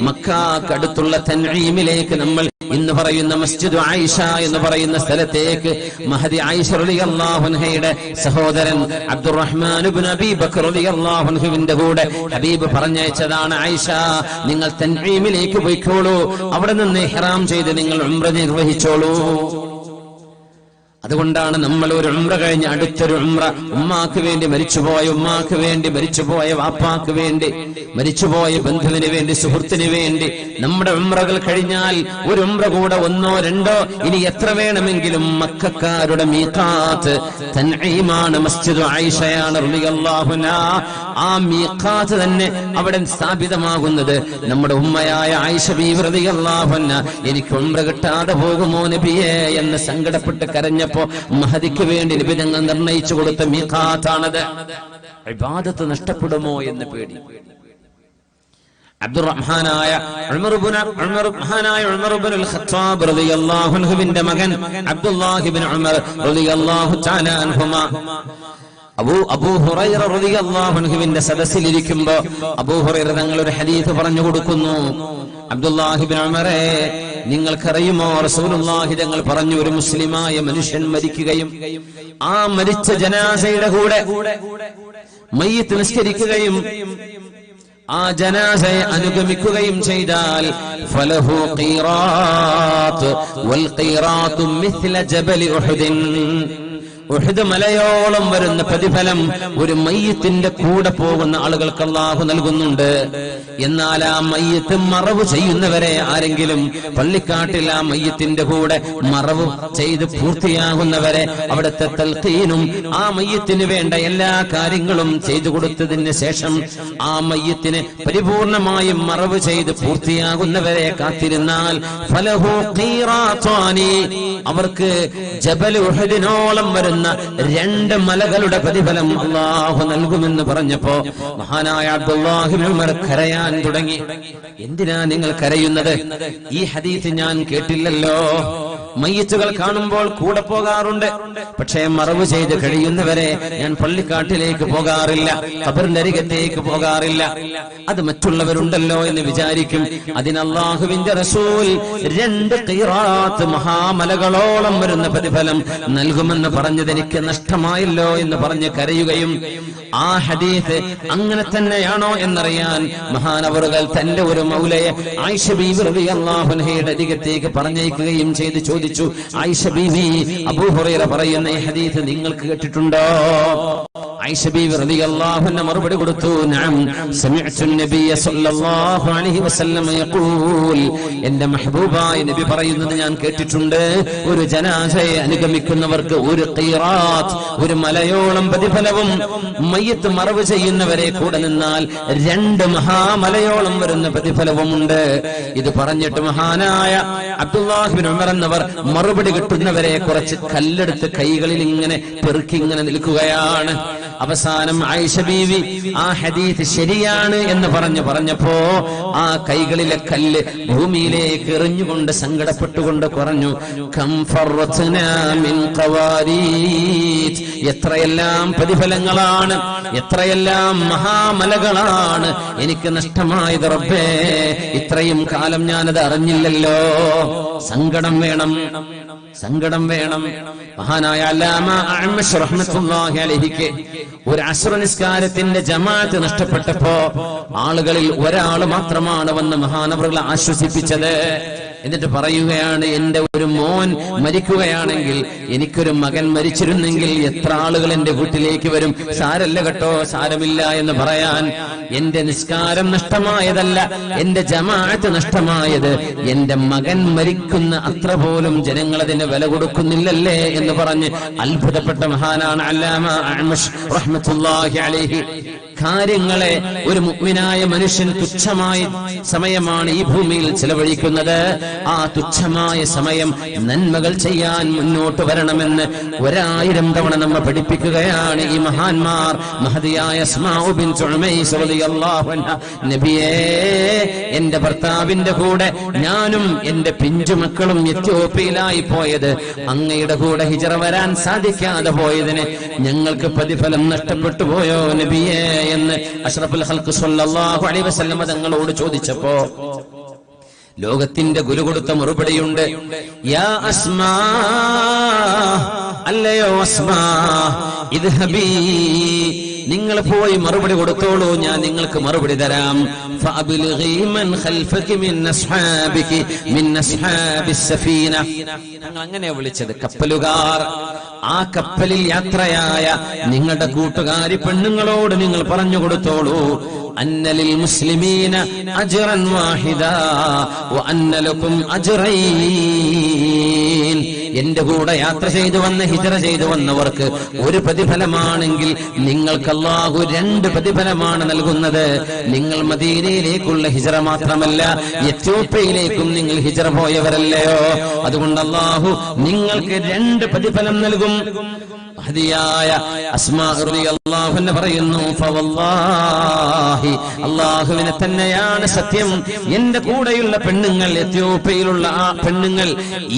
മക്കക്കടുത്തുള്ള തൻഈമിലേക്ക്, നമ്മൾ ഇന്ന് പറയുന്ന മസ്ജിദ് ആയിഷ എന്ന് പറയുന്ന സ്ഥലത്തേക്ക് മഹദി ആയിഷ റളിയല്ലാഹു അൻഹയുടെ സഹോദരൻ അബ്ദുറഹ്മാൻ ഇബ്നു അബീ ബക്കർ റളിയല്ലാഹു അൻഹുവിന്റെ കൂടെ ഹബീബ് പറഞ്ഞയച്ചതാണ്. ആയിഷ, നിങ്ങൾ തൻഈമിലേക്ക് പോയിക്കോളൂ, അവിടെ നിന്ന് ഇഹ്റാം ചെയ്ത് നിങ്ങൾ ഉംറ നിർവഹിച്ചോളൂ. അതുകൊണ്ടാണ് നമ്മൾ ഒരു ഉംറ കഴിഞ്ഞ് അടുത്തൊരു ഉംറ, ഉമ്മാക്ക് വേണ്ടി മരിച്ചുപോയ ഉമ്മാക്ക് വേണ്ടി, മരിച്ചുപോയ വാപ്പാക്ക് വേണ്ടി, മരിച്ചുപോയ ബന്ധുവിന് വേണ്ടി, സുഹൃത്തിന് വേണ്ടി നമ്മുടെ ഉംറകൾ കഴിഞ്ഞാൽ ഒരു ഉംറ കൂടെ, ഒന്നോ രണ്ടോ, ഇനി എത്ര വേണമെങ്കിലും. മക്കക്കാരുടെ മീഖാത്ത് തൻഈമാണ്, മസ്ജിദ് ആയിഷയാണ് റളിയല്ലാഹു അൻഹാ. ആ മീഖാത്ത് തന്നെ അവിടെ സ്ഥാപിതമാകുന്നത് നമ്മുടെ ഉമ്മയായ ആയിഷ ബീവി റളിയല്ലാഹു അൻഹ. എനിക്ക് ഉംറ കിട്ടാതെ പോകുമോ നബിയെ എന്ന് സങ്കടപ്പെട്ട് കരഞ്ഞ മഹദിക്ക് വേണ്ടി നബി തങ്ങൾ നിർണയിച്ചു കൊടുത്ത മീഖാത്താണത്. ഇബാദത്ത് നഷ്ടപ്പെടുമോ എന്ന് പേടി. അബ്ദുറഹ്മാനായ ഉമർ ഇബ്നുൽ ഖത്താബ് റളിയല്ലാഹു അൻഹുവിന്റെ മകൻ അബ്ദുല്ലാഹി ഇബ്നു ഉമർ റളിയല്ലാഹു തആല അൻഹുമാ അബൂ ഹുറൈറ റളിയല്ലാഹു അൻഹുവിന്റെ സദസ്സിലിരിക്കുമ്പോ അബൂ ഹുറൈറ തങ്ങൾ ഒരു ഹദീസ് പറഞ്ഞു കൊടുക്കുന്നു. അബ്ദുല്ലാഹി ഇബ്നു ഉമറേ, നിങ്ങൾക്കറിയുമോ റസൂലുള്ളാഹി തങ്ങൾ പറഞ്ഞു, ഒരു മുസ്ലിമായ മനുഷ്യൻ മരിക്കുകയും ആ മരിച്ച ജനാസയുടെ കൂടെ മയ്യിത്ത് നിസ്കരിക്കുകയും ആ ജനാസയെ അനുഗമിക്കുകയും ചെയ്താൽ ഫലഹു ഖീറാത്ത് വൽ ഖീറാത്തു മിസ്ല ജബലി ഉഹുദിൻ, ഉഹദ് മലയോളം വരുന്ന പ്രതിഫലം ഒരു മയ്യിത്തിന്റെ കൂടെ പോകുന്ന ആളുകൾക്ക് അല്ലാഹു നൽകുന്നുണ്ട്. എന്നാൽ ആ മയ്യിത്ത് മറവ് ചെയ്യുന്നവരെ ആരെങ്കിലും പള്ളിക്കാട്ടിൽ ആ മയ്യിത്തിന്റെ കൂടെ മറവ് ചെയ്ത് പൂർത്തിയാകുന്നവരെ അവിടുത്തെ തൽഖീനും ആ മയ്യിത്തിന് വേണ്ട എല്ലാ കാര്യങ്ങളും ചെയ്തു കൊടുത്തതിന് ശേഷം ആ മയ്യിത്തിനെ പരിപൂർണമായും മറവ് ചെയ്ത് പൂർത്തിയാകുന്നവരെ കാത്തിരുന്നാൽ ഫലഹു ഖീറാത്താനി, അവർക്ക് ജബൽ ഉഹദിനോളം വരുന്ന രണ്ട് മലകളുടെ പ്രതിഫലം അല്ലാഹു നൽകുമെന്ന് പറഞ്ഞപ്പോ മഹാനായ അബ്ദുല്ലാഹി ഇബ്നു ഉമർ കരയാൻ തുടങ്ങി. എന്തിനാ നിങ്ങൾ കരയുന്നത്? ഈ ഹദീസ് ഞാൻ കേട്ടില്ലല്ലോ. മയ്യിത്തുകൾ കാണുമ്പോൾ കൂടെ പോകാറുണ്ട്, പക്ഷേ മറവ് ചെയ്ത് കഴിയുന്നവരെ ഞാൻ പള്ളിക്കാട്ടിലേക്ക് പോകാറില്ല, ഖബറിന്റെ അരികത്തേക്ക് പോകാറില്ല. അത് മറ്റുള്ളവരുണ്ടല്ലോ എന്ന് വിചാരിക്കും. അതിന് അല്ലാഹുവിന്റെ റസൂൽ രണ്ട് ഖീറാത്ത്, മഹാമലകളോളം വരുന്ന പ്രതിഫലം നൽകുമെന്ന് പറഞ്ഞത് എനിക്ക് നഷ്ടമായല്ലോ എന്ന് പറഞ്ഞ് കരയുകയും, ആ ഹദീസ് അങ്ങനെ തന്നെയാണോ എന്നറിയാൻ മഹാനവറുകൾ തന്റെ ഒരു മൗലയെ ആയിഷ ബീവി റളിയല്ലാഹു അൻഹയുടെ അരികത്തേക്ക് പറഞ്ഞയക്കുകയും ചെയ്ത് ചോദിച്ചു, ആയിഷ ബീവി, അബൂ ഹുറൈറ പറയുന്ന ഈ ഹദീസ് നിങ്ങൾക്ക് കേട്ടിട്ടുണ്ടോ? ആയിഷ ബീവി റളിയല്ലാഹു അൻഹ മറുപടി കൊടുത്തു, നഅം സമിഅ്തു നബിയ സ്വല്ലല്ലാഹു അലൈഹി വസല്ലം യഖൂൽ, എന്റെ മെഹബൂബായ നബി പറയുന്നത് ഞാൻ കേട്ടിട്ടുണ്ട്, ഒരു ജനാസയെ അനുഗമിക്കുന്നവർക്ക് ഒരു ഖീറാത്ത്, ഒരു മലയോളം പ്രതിഫലവും, മയ്യത്ത് മറവ് ചെയ്യുന്നവരെ കൂടെ നിന്നാൽ 2 മഹാമലയോളം വരുന്ന പ്രതിഫലവുമുണ്ട്. ഇത് പറഞ്ഞിട്ട് മഹാനായ അബ്ദുല്ലാഹ് ഇബ്നു ഉമർ എന്നവർ മറുപടി കിട്ടുന്നവരെ കുറച്ച് കല്ലെടുത്ത് കൈകളിൽ ഇങ്ങനെ പെറുക്കി ഇങ്ങനെ നിൽക്കുകയാണ്. അവസാനം ആയിഷ ബീവി ആ ഹദീസ് ശരിയാണ് എന്ന് പറഞ്ഞപ്പോ ആ കൈകളിലെ കല്ല് ഭൂമിയിലേക്ക് എറിഞ്ഞുകൊണ്ട് സങ്കടപ്പെട്ടുകൊണ്ട് പറഞ്ഞു, കം ഫറത്നാ മിൻ ഖവാരീത്, എത്രയെല്ലാം പ്രതിഫലങ്ങളാണ്, എത്രയെല്ലാം മഹാമലകളാണ് എനിക്ക് നഷ്ടമായത് റബ്ബേ, ഇത്രയും കാലം ഞാനത് അറിഞ്ഞില്ലല്ലോ. സങ്കടം വേണം, സങ്കടം വേണം. മഹാനായ അല്ലാമ അഅ്മശ് റഹ്മത്തുള്ളാഹി അലൈഹിക്ക് ഒരു അസ്ർ നിസ്കാരത്തിന്റെ ജമാഅത്ത് നഷ്ടപ്പെട്ടപ്പോ ആളുകളിൽ ഒരാൾ മാത്രമാണ് വന്ന് മഹാനവറുകളെ ആശ്വസിപ്പിച്ചത്. എന്നിട്ട് പറയുകയാണ്, എന്റെ ഒരു മോൻ മരിക്കുകയാണെങ്കിൽ, എനിക്കൊരു മകൻ മരിച്ചിരുന്നെങ്കിൽ എത്ര ആളുകൾ എന്റെ വീട്ടിലേക്ക് വരും, സാരല്ല കേട്ടോ, സാരമില്ല എന്ന് പറയാൻ. എന്റെ നിസ്കാരം നഷ്ടമായതല്ല, എന്റെ ജമാഅത്ത് നഷ്ടമായത്, എന്റെ മകൻ മരിക്കുന്ന അത്ര പോലും ജനങ്ങൾ അതിന് വില കൊടുക്കുന്നില്ലല്ലേ എന്ന് പറഞ്ഞ് അത്ഭുതപ്പെട്ട മഹാനാണ് അല്ലാമ അഅ്മശ് റഹ്മത്തുള്ളാഹി അലൈഹി. കാര്യങ്ങളെ ഒരു മുഅ്മിനായ മനുഷ്യൻ തുച്ഛമായ സമയമാണ് ഈ ഭൂമിയിൽ ചെലവഴിക്കുന്നത്. ആ തുച്ഛമായ സമയം നന്മകൾ ചെയ്യാൻ മുന്നോട്ട് വരണമെന്ന് 1000 തവണ നമ്മെ പഠിപ്പിക്കുകയാണ് ഈ മഹാന്മാർ. മഹദിയായ അസ്മാഉ ബിൻത് ഉമൈസ് റളിയല്ലാഹു അൻഹ, നബിയേ, എന്റെ ഭർത്താവിന്റെ കൂടെ ഞാനും എന്റെ പിഞ്ചുമക്കളും എത്യോപ്യയിലായി പോയത്, അങ്ങയുടെ കൂടെ ഹിജറ വരാൻ സാധിക്കാതെ പോയതിന് ഞങ്ങൾക്ക് പ്രതിഫലം നഷ്ടപ്പെട്ടു പോയോ നബിയേ എന്ന് അഷ്റഫുൽ ഖൽഖ് സ്വല്ലല്ലാഹു അലൈഹി വസല്ലം തങ്ങളോട് ചോദിച്ചപ്പോ ലോകത്തിന്റെ ഗുരു കൊടുത്ത മറുപടിയുണ്ട്, യാ അസ്മാ, അല്ലയോ അസ്മാ, ഇദ്ഹബി, നിങ്ങൾ പോയി മറുപടി കൊടുത്തോളൂ, ഞാൻ നിങ്ങൾക്ക് മറുപടി തരാം. ഫഅബ്ലിഗി മൻ ഖൽഫകി മിൻ അസ്ഹാബികി മിൻ അസ്ഹാബിസ് സഫീന. അങ്ങനെ വിളിച്ചത് കപ്പലുകാർ. ആ കപ്പലിൽ യാത്രയായ നിങ്ങളുടെ കൂട്ടുകാരി പെണ്ണുങ്ങളോട് നിങ്ങൾ പറഞ്ഞു കൊടുത്തോളൂ, അന്നലിൽ മുസ്ലിമീന അജ്റൻ വാഹിദാ വ അന്ന ലകും അജ്റൈൻ. എന്റെ കൂടെ യാത്ര ചെയ്തു വന്ന, ഹിജറ ചെയ്തു വന്നവർക്ക് ഒരു പ്രതിഫലമാണെങ്കിൽ നിങ്ങൾക്ക് അല്ലാഹു 2 പ്രതിഫലമാണ് നൽകുന്നത്. നിങ്ങൾ മദീനയിലേക്കുള്ള ഹിജറ മാത്രമല്ല, എത്യോപ്യയിലേക്കും നിങ്ങൾ ഹിജറ പോയവരല്ലയോ, അതുകൊണ്ട് അല്ലാഹു നിങ്ങൾക്ക് 2 പ്രതിഫലം നൽകും. മഹദിയായ അസ്മാ റളിയല്ലാഹു അൻഹ പറയുന്നു, ഫവല്ലാഹി, അല്ലാഹുവിനെ തന്നെയാണ് സത്യം, എന്റെ കൂടെയുള്ള പെണ്ണുങ്ങൾ, എത്യോപ്യയിലുള്ള ആ പെണ്ണുങ്ങൾ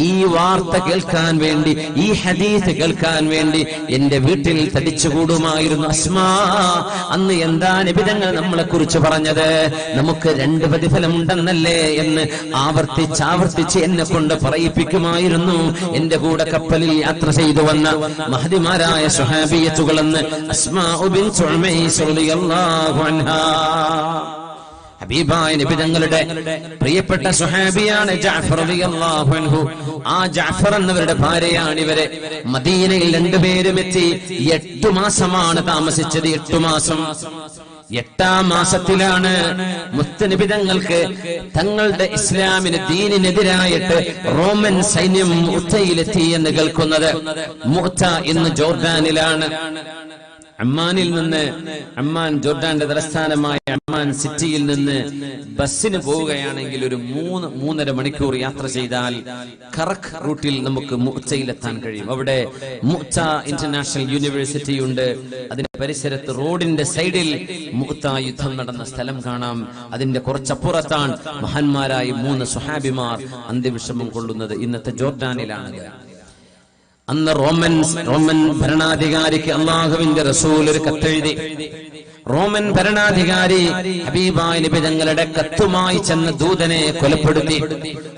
ഈ വാർത്ത കേൾക്കാൻ വേണ്ടി, ഈ ഹദീസ് കേൾക്കാൻ വേണ്ടി എന്റെ വീട്ടിൽ തടിച്ചുകൂടുമായിരുന്നു. അസ്മാ, അന്ന് എന്താ നബി തങ്ങൾ നമ്മളെ കുറിച്ച് പറഞ്ഞത്, നമുക്ക് 2 പ്രതിഫലം ഉണ്ടെന്നല്ലേ എന്ന് ആവർത്തിച്ച് എന്നെ കൊണ്ട് പറയിപ്പിക്കുമായിരുന്നു. എന്റെ കൂടെ കപ്പലിൽ യാത്ര ചെയ്തു വന്ന മഹദിമാരായ സ്വഹാബിയത്തുകളെന്ന് അസ്മാഉ ബിൻത് ഉമൈസ് റളിയല്ലാഹു അൻഹാ. ഹബീബായ നബി തങ്ങളുടെ പ്രിയപ്പെട്ട സ്വഹാബിയാണ് ജഅഫർ റളിയല്ലാഹു അൻഹു. ആ ജഅഫർ എന്നവരുടെ ഭാര്യയാണ് ഇവരെ. മദീനയിൽ 2 പേരും എത്തി. 8 മാസമാണ് താമസിച്ചത്. 8 മാസം. 8ാം മാസത്തിലാണ് മുത്തനബി തങ്ങൾക്ക് തങ്ങളുടെ ഇസ്ലാമിന് ദീനിനെതിരായിട്ട് റോമൻ സൈന്യം മുഅ്തയിലെത്തി എന്ന് കേൾക്കുന്നത്. മുഅ്ത ഇന്ന് ജോർദാനിലാണ്. അമ്മാനിൽ നിന്ന്, അമ്മാൻ ജോർദാന്റെ തലസ്ഥാനമായ അമ്മാൻ സിറ്റിയിൽ നിന്ന് ബസ്സിന് പോവുകയാണെങ്കിൽ ഒരു 3-3.5 മണിക്കൂർ യാത്ര ചെയ്താൽ കറക് റൂട്ടിൽ നമുക്ക് മുഅ്തയിലെത്താൻ കഴിയും. അവിടെ മുഅ്ത ഇന്റർനാഷണൽ യൂണിവേഴ്സിറ്റി ഉണ്ട്. അതിന്റെ പരിസരത്ത് റോഡിന്റെ സൈഡിൽ മുഅ്ത യുദ്ധം നടന്ന സ്ഥലം കാണാം. അതിന്റെ കുറച്ചപ്പുറത്താണ് മഹാന്മാരായ 3 സ്വഹാബിമാർ അന്ത്യവിഷമം കൊള്ളുന്നത്. ഇന്നത്തെ ജോർദാനിലാണ്. അന്ന് റോമൻ ഭരണാധികാരിക്ക് അല്ലാഹുവിന്റെ റസൂൽ ഒരു കത്തെഴുതി. റോമൻ ഭരണാധികാരി ഹബീബായ നബി തങ്ങളുടെ കത്തുമായി ചെന്ന ദൂതനെ കൊലപ്പെടുത്തി.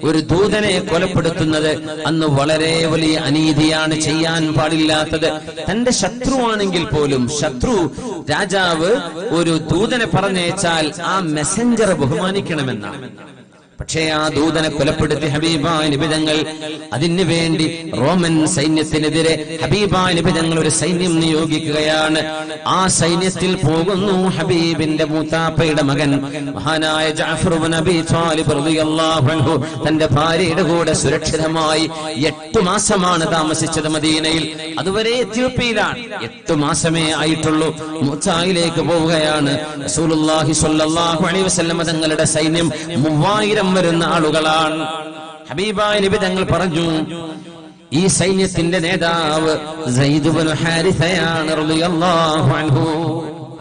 ഒരു ദൂതനെ കൊലപ്പെടുത്തുന്നത് അന്ന് വളരെ വലിയ അനീതിയാണ്, ചെയ്യാൻ പാടില്ലാത്തത്. തന്റെ ശത്രുവാണെങ്കിൽ പോലും ശത്രു രാജാവ് ഒരു ദൂതനെ പറഞ്ഞയച്ചാൽ ആ മെസഞ്ചറെ ബഹുമാനിക്കണമെന്നാണ്. പക്ഷേ ആ ദൂതനെ കൊലപ്പെടുത്തി ഹബീബായ നബി തങ്ങൾ അതിനു വേണ്ടി റോമൻ സൈന്യത്തിനെതിരെ ഹബീബായ നബി തങ്ങൾ ഒരു സൈന്യം നിയോഗിക്കുകയാണ്. ആ സൈന്യത്തിൽ പോകുന്നു ഹബീബിന്റെ മൂത്താപ്പയുടെ മകൻ മഹാനായ ജഅഫർ ഇബ്നു അബീ ത്വാലിബ് റളിയല്ലാഹു അൻഹു തന്റെ ഭാര്യയുടെ കൂടെ സുരക്ഷിതമായി 8 മാസമാണ് താമസിച്ചത് മദീനയിൽ. അതുവരെ എത്യോപ്യയിലാണ്. 8 മാസമേ ആയിട്ടുള്ളൂ. മുത്തായിലേക്ക് പോവുകയാണ്. റസൂലുള്ളാഹി സ്വല്ലല്ലാഹു അലൈഹി വസല്ലം തങ്ങളുടെ സൈന്യം 3000 വരുന്ന ആളുകളാണ്. ഹബീബായ നബി തങ്ങൾ പറഞ്ഞു, ഈ സൈന്യത്തിന്റെ നേതാവ് സയ്യിദ് ഇബ്നു ഹാരിസയാണ് റളിയല്ലാഹു അൻഹു.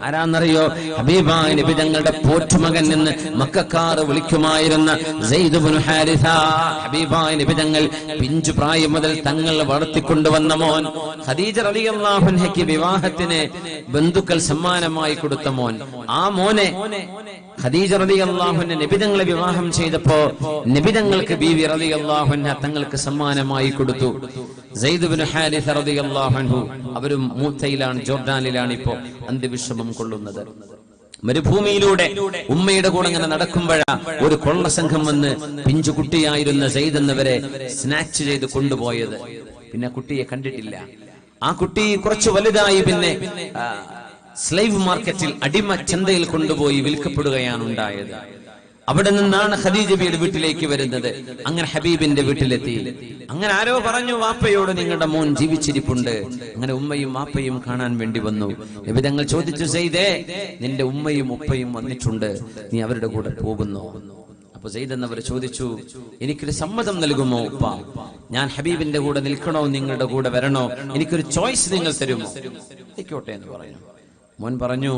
ആരാന്നറിയോ? ഹബീബായ നബി തങ്ങളുടെ പോറ്റുമകൻ എന്ന് മക്കക്കാർ വിളിക്കുമായിരുന്ന സയ്യിദ് ഇബ്നു ഹാരിസ. ഹബീബായ നബി തങ്ങൾ പിഞ്ചു പ്രായം മുതൽ തങ്ങൾ വളർത്തിക്കൊണ്ടുവന്ന മോൻ. ഖദീജ റളിയല്ലാഹു അൻഹയ്ക്ക് വിവാഹത്തിന് ബന്ധുക്കൾ സമ്മാനമായി കൊടുത്ത മോൻ. ആ മോനെ ഖദീജ റളിയല്ലാഹു അൻഹ നബി തങ്ങളെ വിവാഹം ചെയ്തപ്പോ നബി തങ്ങൾക്ക് ബീവി റളിയല്ലാഹു അൻഹ തങ്ങൾക്ക് സമ്മാനമായി കൊടുത്തു. സയ്യിദ് ഇബ്നു ഹാരിസ റളിയല്ലാഹു അൻഹു അവരും മൂത്തയിലാണ്, ജോർഡാനിലാണ് ഇപ്പോ അന്ത്യവിശ്രമം കൊള്ളുന്നത്. മരുഭൂമിയിലൂടെ ഉമ്മയുടെ കൂടെ ഇങ്ങനെ നടക്കുമ്പോഴാ ഒരു കൊള്ള സംഘം വന്ന് പിഞ്ചു കുട്ടിയായിരുന്ന സയ്യിദ് എന്നവരെ സ്നാച്ച് ചെയ്ത് കൊണ്ടുപോയത്. പിന്നെ കുട്ടിയെ കണ്ടിട്ടില്ല. ആ കുട്ടി കുറച്ച് വലുതായി പിന്നെ സ്ലൈവ് മാർക്കറ്റിൽ, അടിമ ചന്തയിൽ കൊണ്ടുപോയി വിൽക്കപ്പെടുകയാണ് ഉണ്ടായത്. അവിടെ നിന്നാണ് ഖദീജ ബിയുടെ വീട്ടിലേക്ക് വരുന്നത്. അങ്ങനെ ഹബീബിന്റെ വീട്ടിലെത്തി. അങ്ങനെ ആരോ പറഞ്ഞു വാപ്പയോട്, നിങ്ങളുടെ മോൻ ജീവിച്ചിരിപ്പുണ്ട്. അങ്ങനെ ഉമ്മയും വാപ്പയും കാണാൻ വേണ്ടി വന്നു. നബി തങ്ങൾ ചോദിച്ചു, സയ്യിദേ, നിന്റെ ഉമ്മയും ഉപ്പയും വന്നിട്ടുണ്ട്, നീ അവരുടെ കൂടെ പോകുന്നോ? അപ്പൊ സയ്യിദ് എന്നവർ ചോദിച്ചു, എനിക്കൊരു സമ്മതം നൽകുമോ ഉപ്പ? ഞാൻ ഹബീബിന്റെ കൂടെ നിൽക്കണോ, നിങ്ങളുടെ കൂടെ വരണോ? എനിക്കൊരു ചോയ്സ് നിങ്ങൾ തരുമോ? ആയിക്കോട്ടെ എന്ന് പറഞ്ഞു. മോൻ പറഞ്ഞു,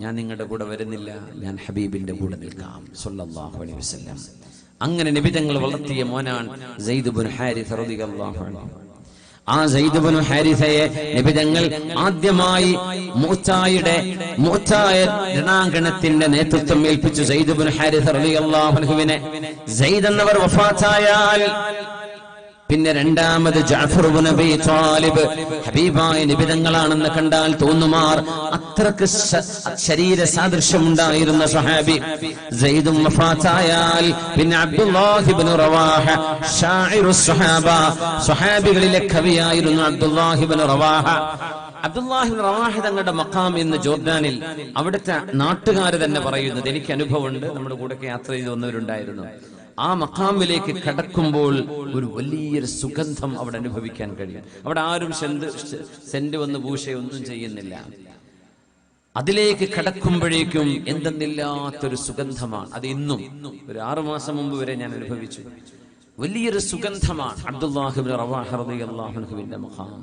ഞാൻ നിങ്ങളുടെ കൂടെ വരുന്നില്ല, ഞാൻ ഹബീബിന്റെ കൂടെ നിൽക്കാം സ്വല്ലല്ലാഹു അലൈഹി വസല്ലം. അങ്ങനെ നബി തങ്ങൾ വളർത്തിയ മോനാണ് സയ്യിദ് ഇബ്നു ഹാരിസ റളിയല്ലാഹു അൻഹു. ആ സയ്യിദ് ഇബ്നു ഹാരിസയെ നബി തങ്ങൾ ആദ്യമായി മുഅ്തായ രണാങ്കണത്തിന്റെ നേതൃത്വം ഏൽപ്പിച്ചു. സയ്യിദ് ഇബ്നു ഹാരിസ റളിയല്ലാഹു അൻഹുവിനെ സയ്യിദ് എന്നവർ വഫാത്തായാൽ പിന്നെ രണ്ടാമത് ജഅഫർ ഇബ്നു അബീ ത്വാലിബ് ഹബീബായ നബി തങ്ങളാണെന്ന് കണ്ടാൽ തോന്നുമാർ അത്രക്ക് ശരീര സാദൃശ്യം ഉണ്ടായിരുന്ന സ്വഹാബി. സയ്യിദും വഫാത്തായാൽ പിന്നെ അബ്ദുല്ലാഹി ഇബ്നു റവാഹ ഷാഇറുസ് സ്വഹാബ, സ്വഹാബികളിലെ കവിയായിരുന്നു Abdullahi ibn Rawaha. Abdullahi ibn Rawaha തങ്ങളുടെ മഖാം ഇന്ന് ജോർദാനിൽ. അവിടുത്തെ നാട്ടുകാർ തന്നെ പറയുന്നത്, എനിക്ക് അനുഭവമുണ്ട്, നമ്മുടെ കൂടെ യാത്ര ചെയ്ത് വന്നവരുണ്ടായിരുന്നു. ആ മഖാമിലേക്ക് കടക്കുമ്പോൾ ഒരു വലിയൊരു സുഗന്ധം അവിടെ അനുഭവിക്കാൻ കഴിയും. അവിടെ ആരും സെന്റ് വന്ന് പൂശയൊന്നും ചെയ്യുന്നില്ല. അതിലേക്ക് കടക്കുമ്പോഴേക്കും എന്തെന്നില്ലാത്തൊരു സുഗന്ധമാണ്. അത് ഇന്നും ഒരു 6 മാസം മുമ്പ് വരെ ഞാൻ അനുഭവിച്ചു. വലിയൊരു സുഗന്ധമാണ് അബ്ദുല്ലാഹി ഇബ്നു റവാഹ റളിയല്ലാഹു അൻഹുവിന്റെ മഖാം.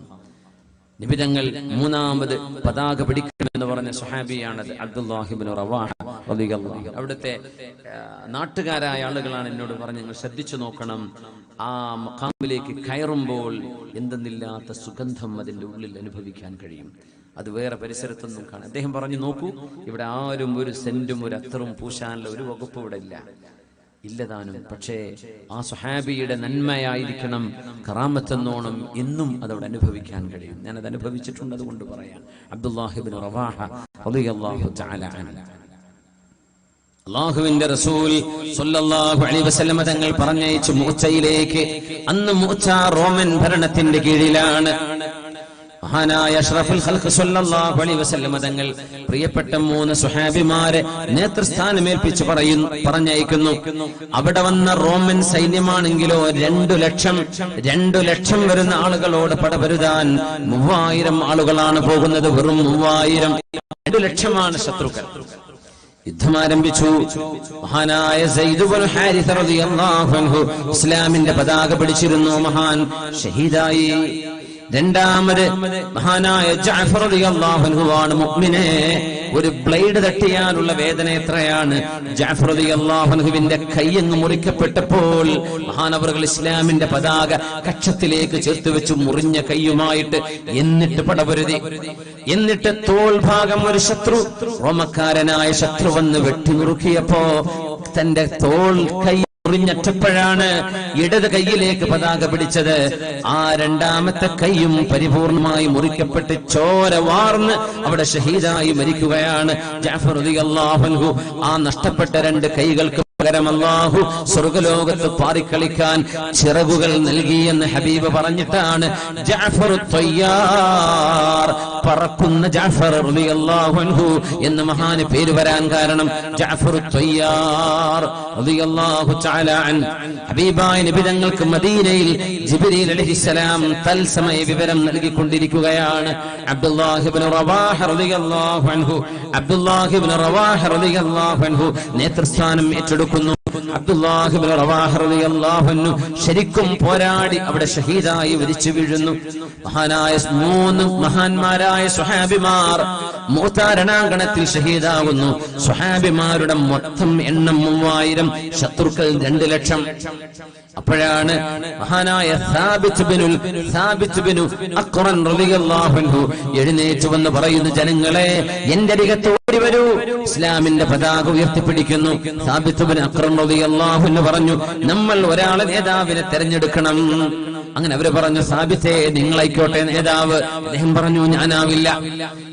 നിബിതങ്ങൾ മൂന്നാമത് പതാക പിടിക്കണമെന്ന് പറഞ്ഞ സ്വഹാബിയാണത് അബ്ദുല്ലാഹി ഇബ്നു റവാഹ റളിയല്ലാഹു അൻഹു. അവിടുത്തെ നാട്ടുകാരായ ആളുകളാണ് എന്നോട് പറഞ്ഞ്, നിങ്ങൾ ശ്രദ്ധിച്ചു നോക്കണം, ആ മഖാമിലേക്ക് കയറുമ്പോൾ എന്തെന്നില്ലാത്ത സുഗന്ധം അതിന്റെ ഉള്ളിൽ അനുഭവിക്കാൻ കഴിയും. അത് വേറെ പരിസരത്തൊന്നും കാണാം. അദ്ദേഹം പറഞ്ഞു, നോക്കൂ, ഇവിടെ ആരും ഒരു സെന്റും ഒരു അത്തറും പൂശാനുള്ള ഒരു വകുപ്പ് ഇവിടെ ഇല്ലതാനും. പക്ഷേ ആ സ്വഹാബിയുടെ നന്മയായിരിക്കണം കറാമത്തെന്നോണം എന്നും അതവിടെ അനുഭവിക്കാൻ കഴിയും. ഞാനത് അനുഭവിച്ചിട്ടുണ്ട്, അതുകൊണ്ട് പറയാം. അബ്ദുല്ലാഹി ഇബ്നു റവാഹ റളിയല്ലാഹു തആല അൻഹു. അല്ലാഹുവിന്റെ റസൂൽ സ്വല്ലല്ലാഹു അലൈഹി വസല്ലം തങ്ങൾ പറഞ്ഞയച്ചു മുഅ്തയിലേക്ക്. അന്ന് മുഅ്ത റോമൻ ഭരണത്തിന്റെ കീഴിലാണ്. മഹാനായ അഷ്റഫുൽ ഖൽഖ് സ്വല്ലല്ലാഹു അലൈഹി വസല്ലം തങ്ങൾ പ്രിയപ്പെട്ട 3 സ്വഹാബിമാരെ നേതൃസ്ഥാനമേൽപ്പിച്ച് പറഞ്ഞയക്കുന്നു. അവിടെ വന്ന റോമൻ സൈന്യമാണെങ്കിലോ 2 ലക്ഷം വരുന്ന ആളുകളോട് പടപൊരുതാൻ 3000 ആളുകളാണ് പോകുന്നത്. വെറും 3000, 2 ലക്ഷമാണ് ശത്രുക്കൾ. യുദ്ധം ആരംഭിച്ചു. മഹാനായ സയ്യിദ് ഇബ്നു ഹാരിസ റളിയല്ലാഹു അൻഹു ഇസ്ലാമിന്റെ പതാക പിടിച്ചിരുന്നു. മഹാൻ ഷഹീദായി. രണ്ടാമത് മഹാനായ ജഅഫർ റളിയല്ലാഹു അൻഹു ആണ് മുഅ്മിനെ. ഒരു ബ്ലേഡ് തട്ടിയാലുള്ള വേദന എത്രയാണ്. ജഅഫർ റളിയല്ലാഹു അൻഹുവിന്റെ കൈയങ്ങ് മുറിക്കപ്പെട്ടപ്പോൾ മഹാനവറുകൾ ഇസ്ലാമിന്റെ പതാക കക്ഷത്തിലേക്ക് ചേർത്ത് വെച്ചു, മുറിഞ്ഞ കൈയുമായിട്ട്. എന്നിട്ട് പടപൊരുതി. എന്നിട്ട് തോൾ ഭാഗം ഒരു ശത്രു, റോമക്കാരനായ ശത്രു വന്ന് വെട്ടിമുറുക്കിയപ്പോ തന്റെ തോൾ കൈ മുറിഞ്ഞറ്റപ്പോഴാണ് ഇടത് കൈയിലേക്ക് പതാക പിടിച്ചത്. ആ രണ്ടാമത്തെ കൈയും പരിപൂർണമായി മുറിക്കപ്പെട്ട് ചോര വാർന്ന് അവിടെ ഷഹീദായി മരിക്കുകയാണ് ജഅഫർ റളിയല്ലാഹു അൻഹു. ആ നഷ്ടപ്പെട്ട 2 കൈകൾക്ക് പകരം അല്ലാഹു സ്വർഗ്ഗലോകത്ത് പാറിക്കളിക്കാൻ ചിറകുകൾ നൽകിയെന്ന് ഹബീബ് പറഞ്ഞിട്ടാണ് ജഅഫർ ത്വയ്യാർ, പറക്കുന്ന ജഅഫർ റളിയല്ലാഹു അൻഹു എന്ന് മഹാന് പേര് വരാൻ കാരണം ജഅഫർ ത്വയ്യാർ റളിയല്ലാഹു തആല അൻ. ഹബീബായ നബി തങ്ങൾക്ക് മദീനയിൽ ജിബ്രീൽ അലൈഹിസ്സലാം തൽസമയ വിവരം നൽകിക്കൊണ്ടിരിക്കുകയാണ്. അബ്ദുല്ലാഹി ഇബ്നു റവാഹ റളിയല്ലാഹു അൻഹു നേതൃസ്ഥാനം ഏറ്റെടുക്കുന്നു. അബ്ദുല്ലാഹി ഇബ്നു റവാഹ റളിയല്ലാഹു അൻഹു ശരിക്കും പോരാടി അവിടെ ഷഹീദായി മരിച്ചു വീഴുന്നു. മഹാനായ 3 മഹാന്മാരായ സ്വഹാബിമാർ മുഅ്ത രണാങ്കണത്തിൽ ഷഹീദാകുന്നു. സ്വഹാബിമാരുടെ മൊത്തം എണ്ണം 3000, ശത്രുക്കൾ 2 ലക്ഷം. അപ്പോഴാണ് മഹാനായ സാബിത്ത് ബിനു അഖ്റൻ റളിയല്ലാഹു അൻഹു എഴുന്നേറ്റ് വന്ന് പറയുന്നു, ജനങ്ങളെ എന്റെ അരികത്ത് ഓടി വരൂ, ഇസ്ലാമിന്റെ പതാക ഉയർത്തിപ്പിടിക്കുന്നു. സാബിത്ത് ബിനു അഖ്റൻ റളിയല്ലാഹു അൻഹു പറഞ്ഞു, നമ്മൾ ഒരാളെ നേതാവിനെ തെരഞ്ഞെടുക്കണം. അങ്ങനെ അവര് പറഞ്ഞു, സാബിത്തെ നിങ്ങളായിക്കോട്ടെ നേതാവ്. അദ്ദേഹം പറഞ്ഞു, ഞാനാവില്ല.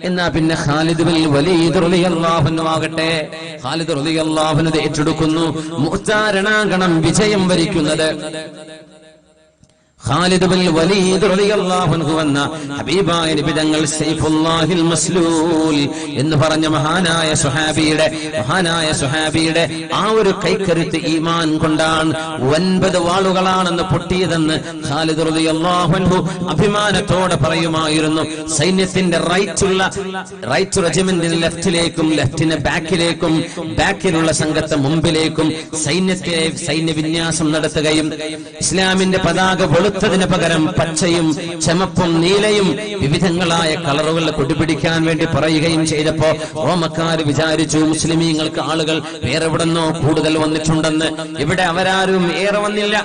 എന്നാ പിന്നെ ഖാലിദ് ബിൻ വലീദ് റളിയല്ലാഹു അൻഹു ആകട്ടെ. ഖാലിദ് റളിയല്ലാഹു അൻഹു ഏറ്റെടുക്കുന്നു. മുഅ്ത രണാങ്കണം വിജയം വരിക്കുന്നത് ഖാലിദ് ബിൻ വലീദ് റളിയല്ലാഹു അൻഹു എന്ന ഹബീബായ നബി തങ്ങൾ സൈഫുല്ലാഹിൽ മസ്ലൂൽ എന്ന് പറഞ്ഞ മഹാനായ സ്വഹാബിയുടെ ആ ഒരു കൈക്കരുത്ത് ഈമാൻ കൊണ്ടാണ് 9 വാളുകളാണെന്ന് പൊട്ടിയതെന്ന് ഖാലിദ് റളിയല്ലാഹു അൻഹു അഭിമാനത്തോടെ പറയുമായിരുന്നു. സൈന്യത്തിന്റെ റൈറ്റ് റെജിമെന്റിന് ലെഫ്റ്റിലേക്കും, ലെഫ്റ്റിന് ബാക്കിലേക്കും, ബാക്കിലുള്ള സംഘത്തെ മുമ്പിലേക്കും സൈന്യ വിന്യാസം നടത്തുകയും ഇസ്ലാമിന്റെ പതാക ത്തിന് പകരം പച്ചയും ചമപ്പും നീലയും വിവിധങ്ങളായ കളറുകൾ കൊടിപിടിക്കാൻ വേണ്ടി പറയുകയും ചെയ്തപ്പോ റോമക്കാര് വിചാരിച്ചു മുസ്ലിമീങ്ങൾക്ക് ആളുകൾ വേറെ എവിടെന്നോ കൂടുതൽ വന്നിട്ടുണ്ടെന്ന്. ഇവിടെ അവരാരും ഏറെ വന്നില്ല.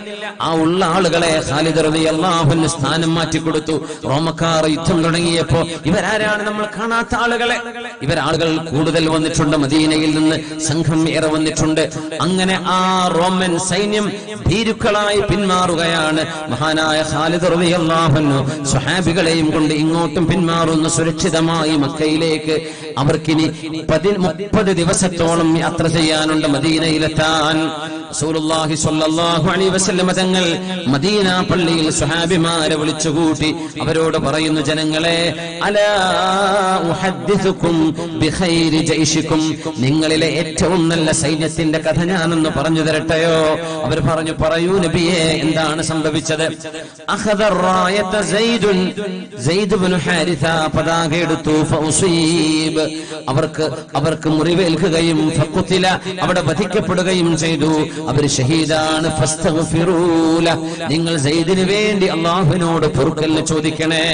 ആ ഉള്ള ആളുകളെ ഖാലിദ് റളിയല്ലാഹു അൻഹു സ്ഥാനം മാറ്റിക്കൊടുത്തു. റോമക്കാർ യുദ്ധം തുടങ്ങിയപ്പോ ഇവരാരാണ് നമ്മൾ കാണാത്ത ആളുകളെ, ഇവരാളുകൾ കൂടുതൽ വന്നിട്ടുണ്ട്, മദീനയിൽ നിന്ന് സംഘം ഏറെ വന്നിട്ടുണ്ട്. അങ്ങനെ ആ റോമൻ സൈന്യം ഭീരുക്കളായി പിന്മാറുകയാണ്. മഹാനായ ഖാലിദ് റളിയല്ലാഹു അൻഹു സ്വഹാബികളെയും കൊണ്ട് ഇങ്ങോട്ടും പിന്മാറുന്നു സുരക്ഷിതമായി മക്കയിലേക്ക്. അവർക്കിനി 30 ദിവസത്തോളം യാത്ര ചെയ്യാനുണ്ട് മദീനയിലെത്താൻ. റസൂലുള്ളാഹി സ്വല്ലല്ലാഹു അലൈഹി വസല്ലം തങ്ങൾ മദീന പള്ളിയിൽ സ്വഹാബിമാരെ വിളിച്ചുകൂട്ടി അവരോട് പറയുന്നു, ജനങ്ങളെ, അലാ ഉഹദ്ദിസുകും ബിഖൈരി ജൈശികും, നിങ്ങളിലെ ഏറ്റവും നല്ല സൈന്യത്തിന്റെ കഥ ഞാനൊന്ന് പറഞ്ഞു തരട്ടെയോ? അവർ പറഞ്ഞു, പറയൂ നബിയേ, എന്താണ് സംഭവിച്ചത്? അഖദ റായത സയ്യിദ് ഇബ്നു ഹാരിസ പതാക എടുത്തു. ഫഉസീബ്, അവർക്ക് മുറിവേൽക്കുകയും ഫഖുതില, അവിടെ വധിക്കപ്പെടുകയും ചെയ്തു. അവർ ഷഹീദാണ്. ഫസ്തഗ്ഫിറൂ ലഹു, നിങ്ങൾ സയ്യിദിന് വേണ്ടി അല്ലാഹുവിനോട് പൊറുക്കൽ ചോദിക്കണേ.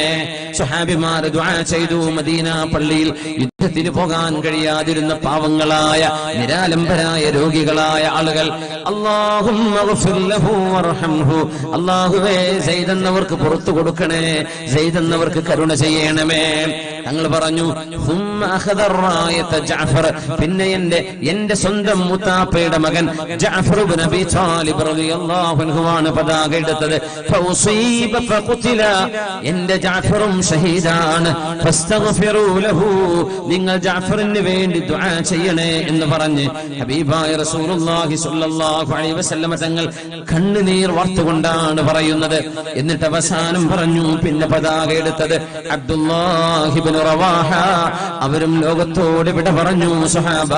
സ്വഹാബിമാർ ദുആ ചെയ്തു. മദീന പള്ളിയിൽ യുദ്ധത്തിന് പോകാൻ കഴിയാതിരുന്ന പാവങ്ങളായ നിരാലംബരായ രോഗികളായ ആളുകൾ, അല്ലാഹുമ്മ ഗ്ഫിർ ലഹു വർഹംഹു, അല്ലാഹുവേ സയ്യിദ് എന്നവർക്ക് പുറത്തു കൊടുക്കണേ, സയ്യിദ് എന്നവർക്ക് കരുണ ചെയ്യണമേ. തങ്ങൾ പറഞ്ഞു, പിന്നെ എന്റെ സ്വന്തം മുത്താപ്പയുടെ മകൻ ജഅഫർ ഇബ്നു അബീ ത്വാലിബ് റളിയല്ലാഹു അൻഹു ആണ് പതാക എടുത്തത്. ഫഉസീബ ഫഖുതില, എന്റെ ജഅഫറും ഷഹീദാണ്. ഫസ്തഗ്ഫിറൂ ലഹു, നിങ്ങൾ ജഅഫറിന് വേണ്ടി ദുആ ചെയ്യണേ എന്ന് പറഞ്ഞ് ഹബീബായ റസൂലുള്ളാഹി സ്വല്ലല്ലാഹു അലൈഹി വസല്ലം തങ്ങൾ കണ്ണുനീർ വാർത്തുകൊണ്ടാണ് പറയുന്നത്. എന്നിട്ട് അവസാനം പറഞ്ഞു, പിന്നെ പതാക എടുത്തത് അബ്ദുല്ലാഹി ഇബ്നു റവാഹ. അവരും ലോകത്തോട് വിട പറഞ്ഞു. സ്വഹാബ,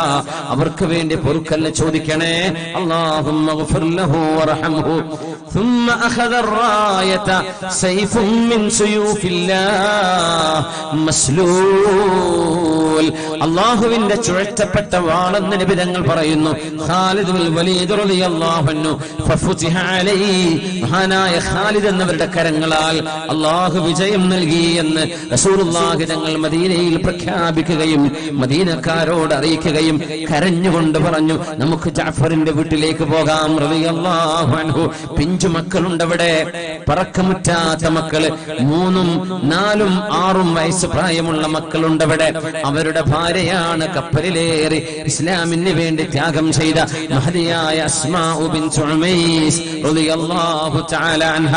അവർക്ക് വേണ്ടി പൊറുക്കൽ ചോദിക്കണേ. അല്ലാഹുമ്മ ഗ്ഫിർ ലഹു വർഹംഹു. ثم أخذ الراية سيف من سيوف الله مسلول, അല്ലാഹുവിന്റെ ചുഴറ്റപ്പെട്ട വാളെന്ന് നബി തങ്ങൾ പറയുന്നു. ഖാലിദ് ബിൻ വലീദ് റളിയല്ലാഹു അൻഹു ഫഫുതിഹ അലൈഹി, മഹാനായ ഖാലിദ് എന്നവരുടെ കരങ്ങളാൽ അല്ലാഹു വിജയം നൽകി എന്ന് റസൂലുള്ളാഹി തങ്ങൾ മദീനയിൽ പ്രഖ്യാപിക്കുകയും മദീനക്കാരോട് അറിയിക്കുകയും കരഞ്ഞുകൊണ്ട് പറഞ്ഞു, നമുക്ക് ജഅഫറിന്റെ വീട്ടിലേക്ക് പോകാം റളിയല്ലാഹു അൻഹു. പിഞ്ചു മക്കളുണ്ട് അവിടെ, പറക്കമുറ്റാത്ത മക്കള്, 3, 4, 6 വയസ്സ് പ്രായമുള്ള മക്കളുണ്ട് അവിടെ. അവർ അവരുടെ ഭാര്യയാണ് കപ്പലിലേറി ഇസ്ലാമിന് വേണ്ടി ത്യാഗം ചെയ്ത മഹദിയായ അസ്മാഉ ബിൻത് ഉമൈസ് റളിയല്ലാഹു തആല അൻഹ.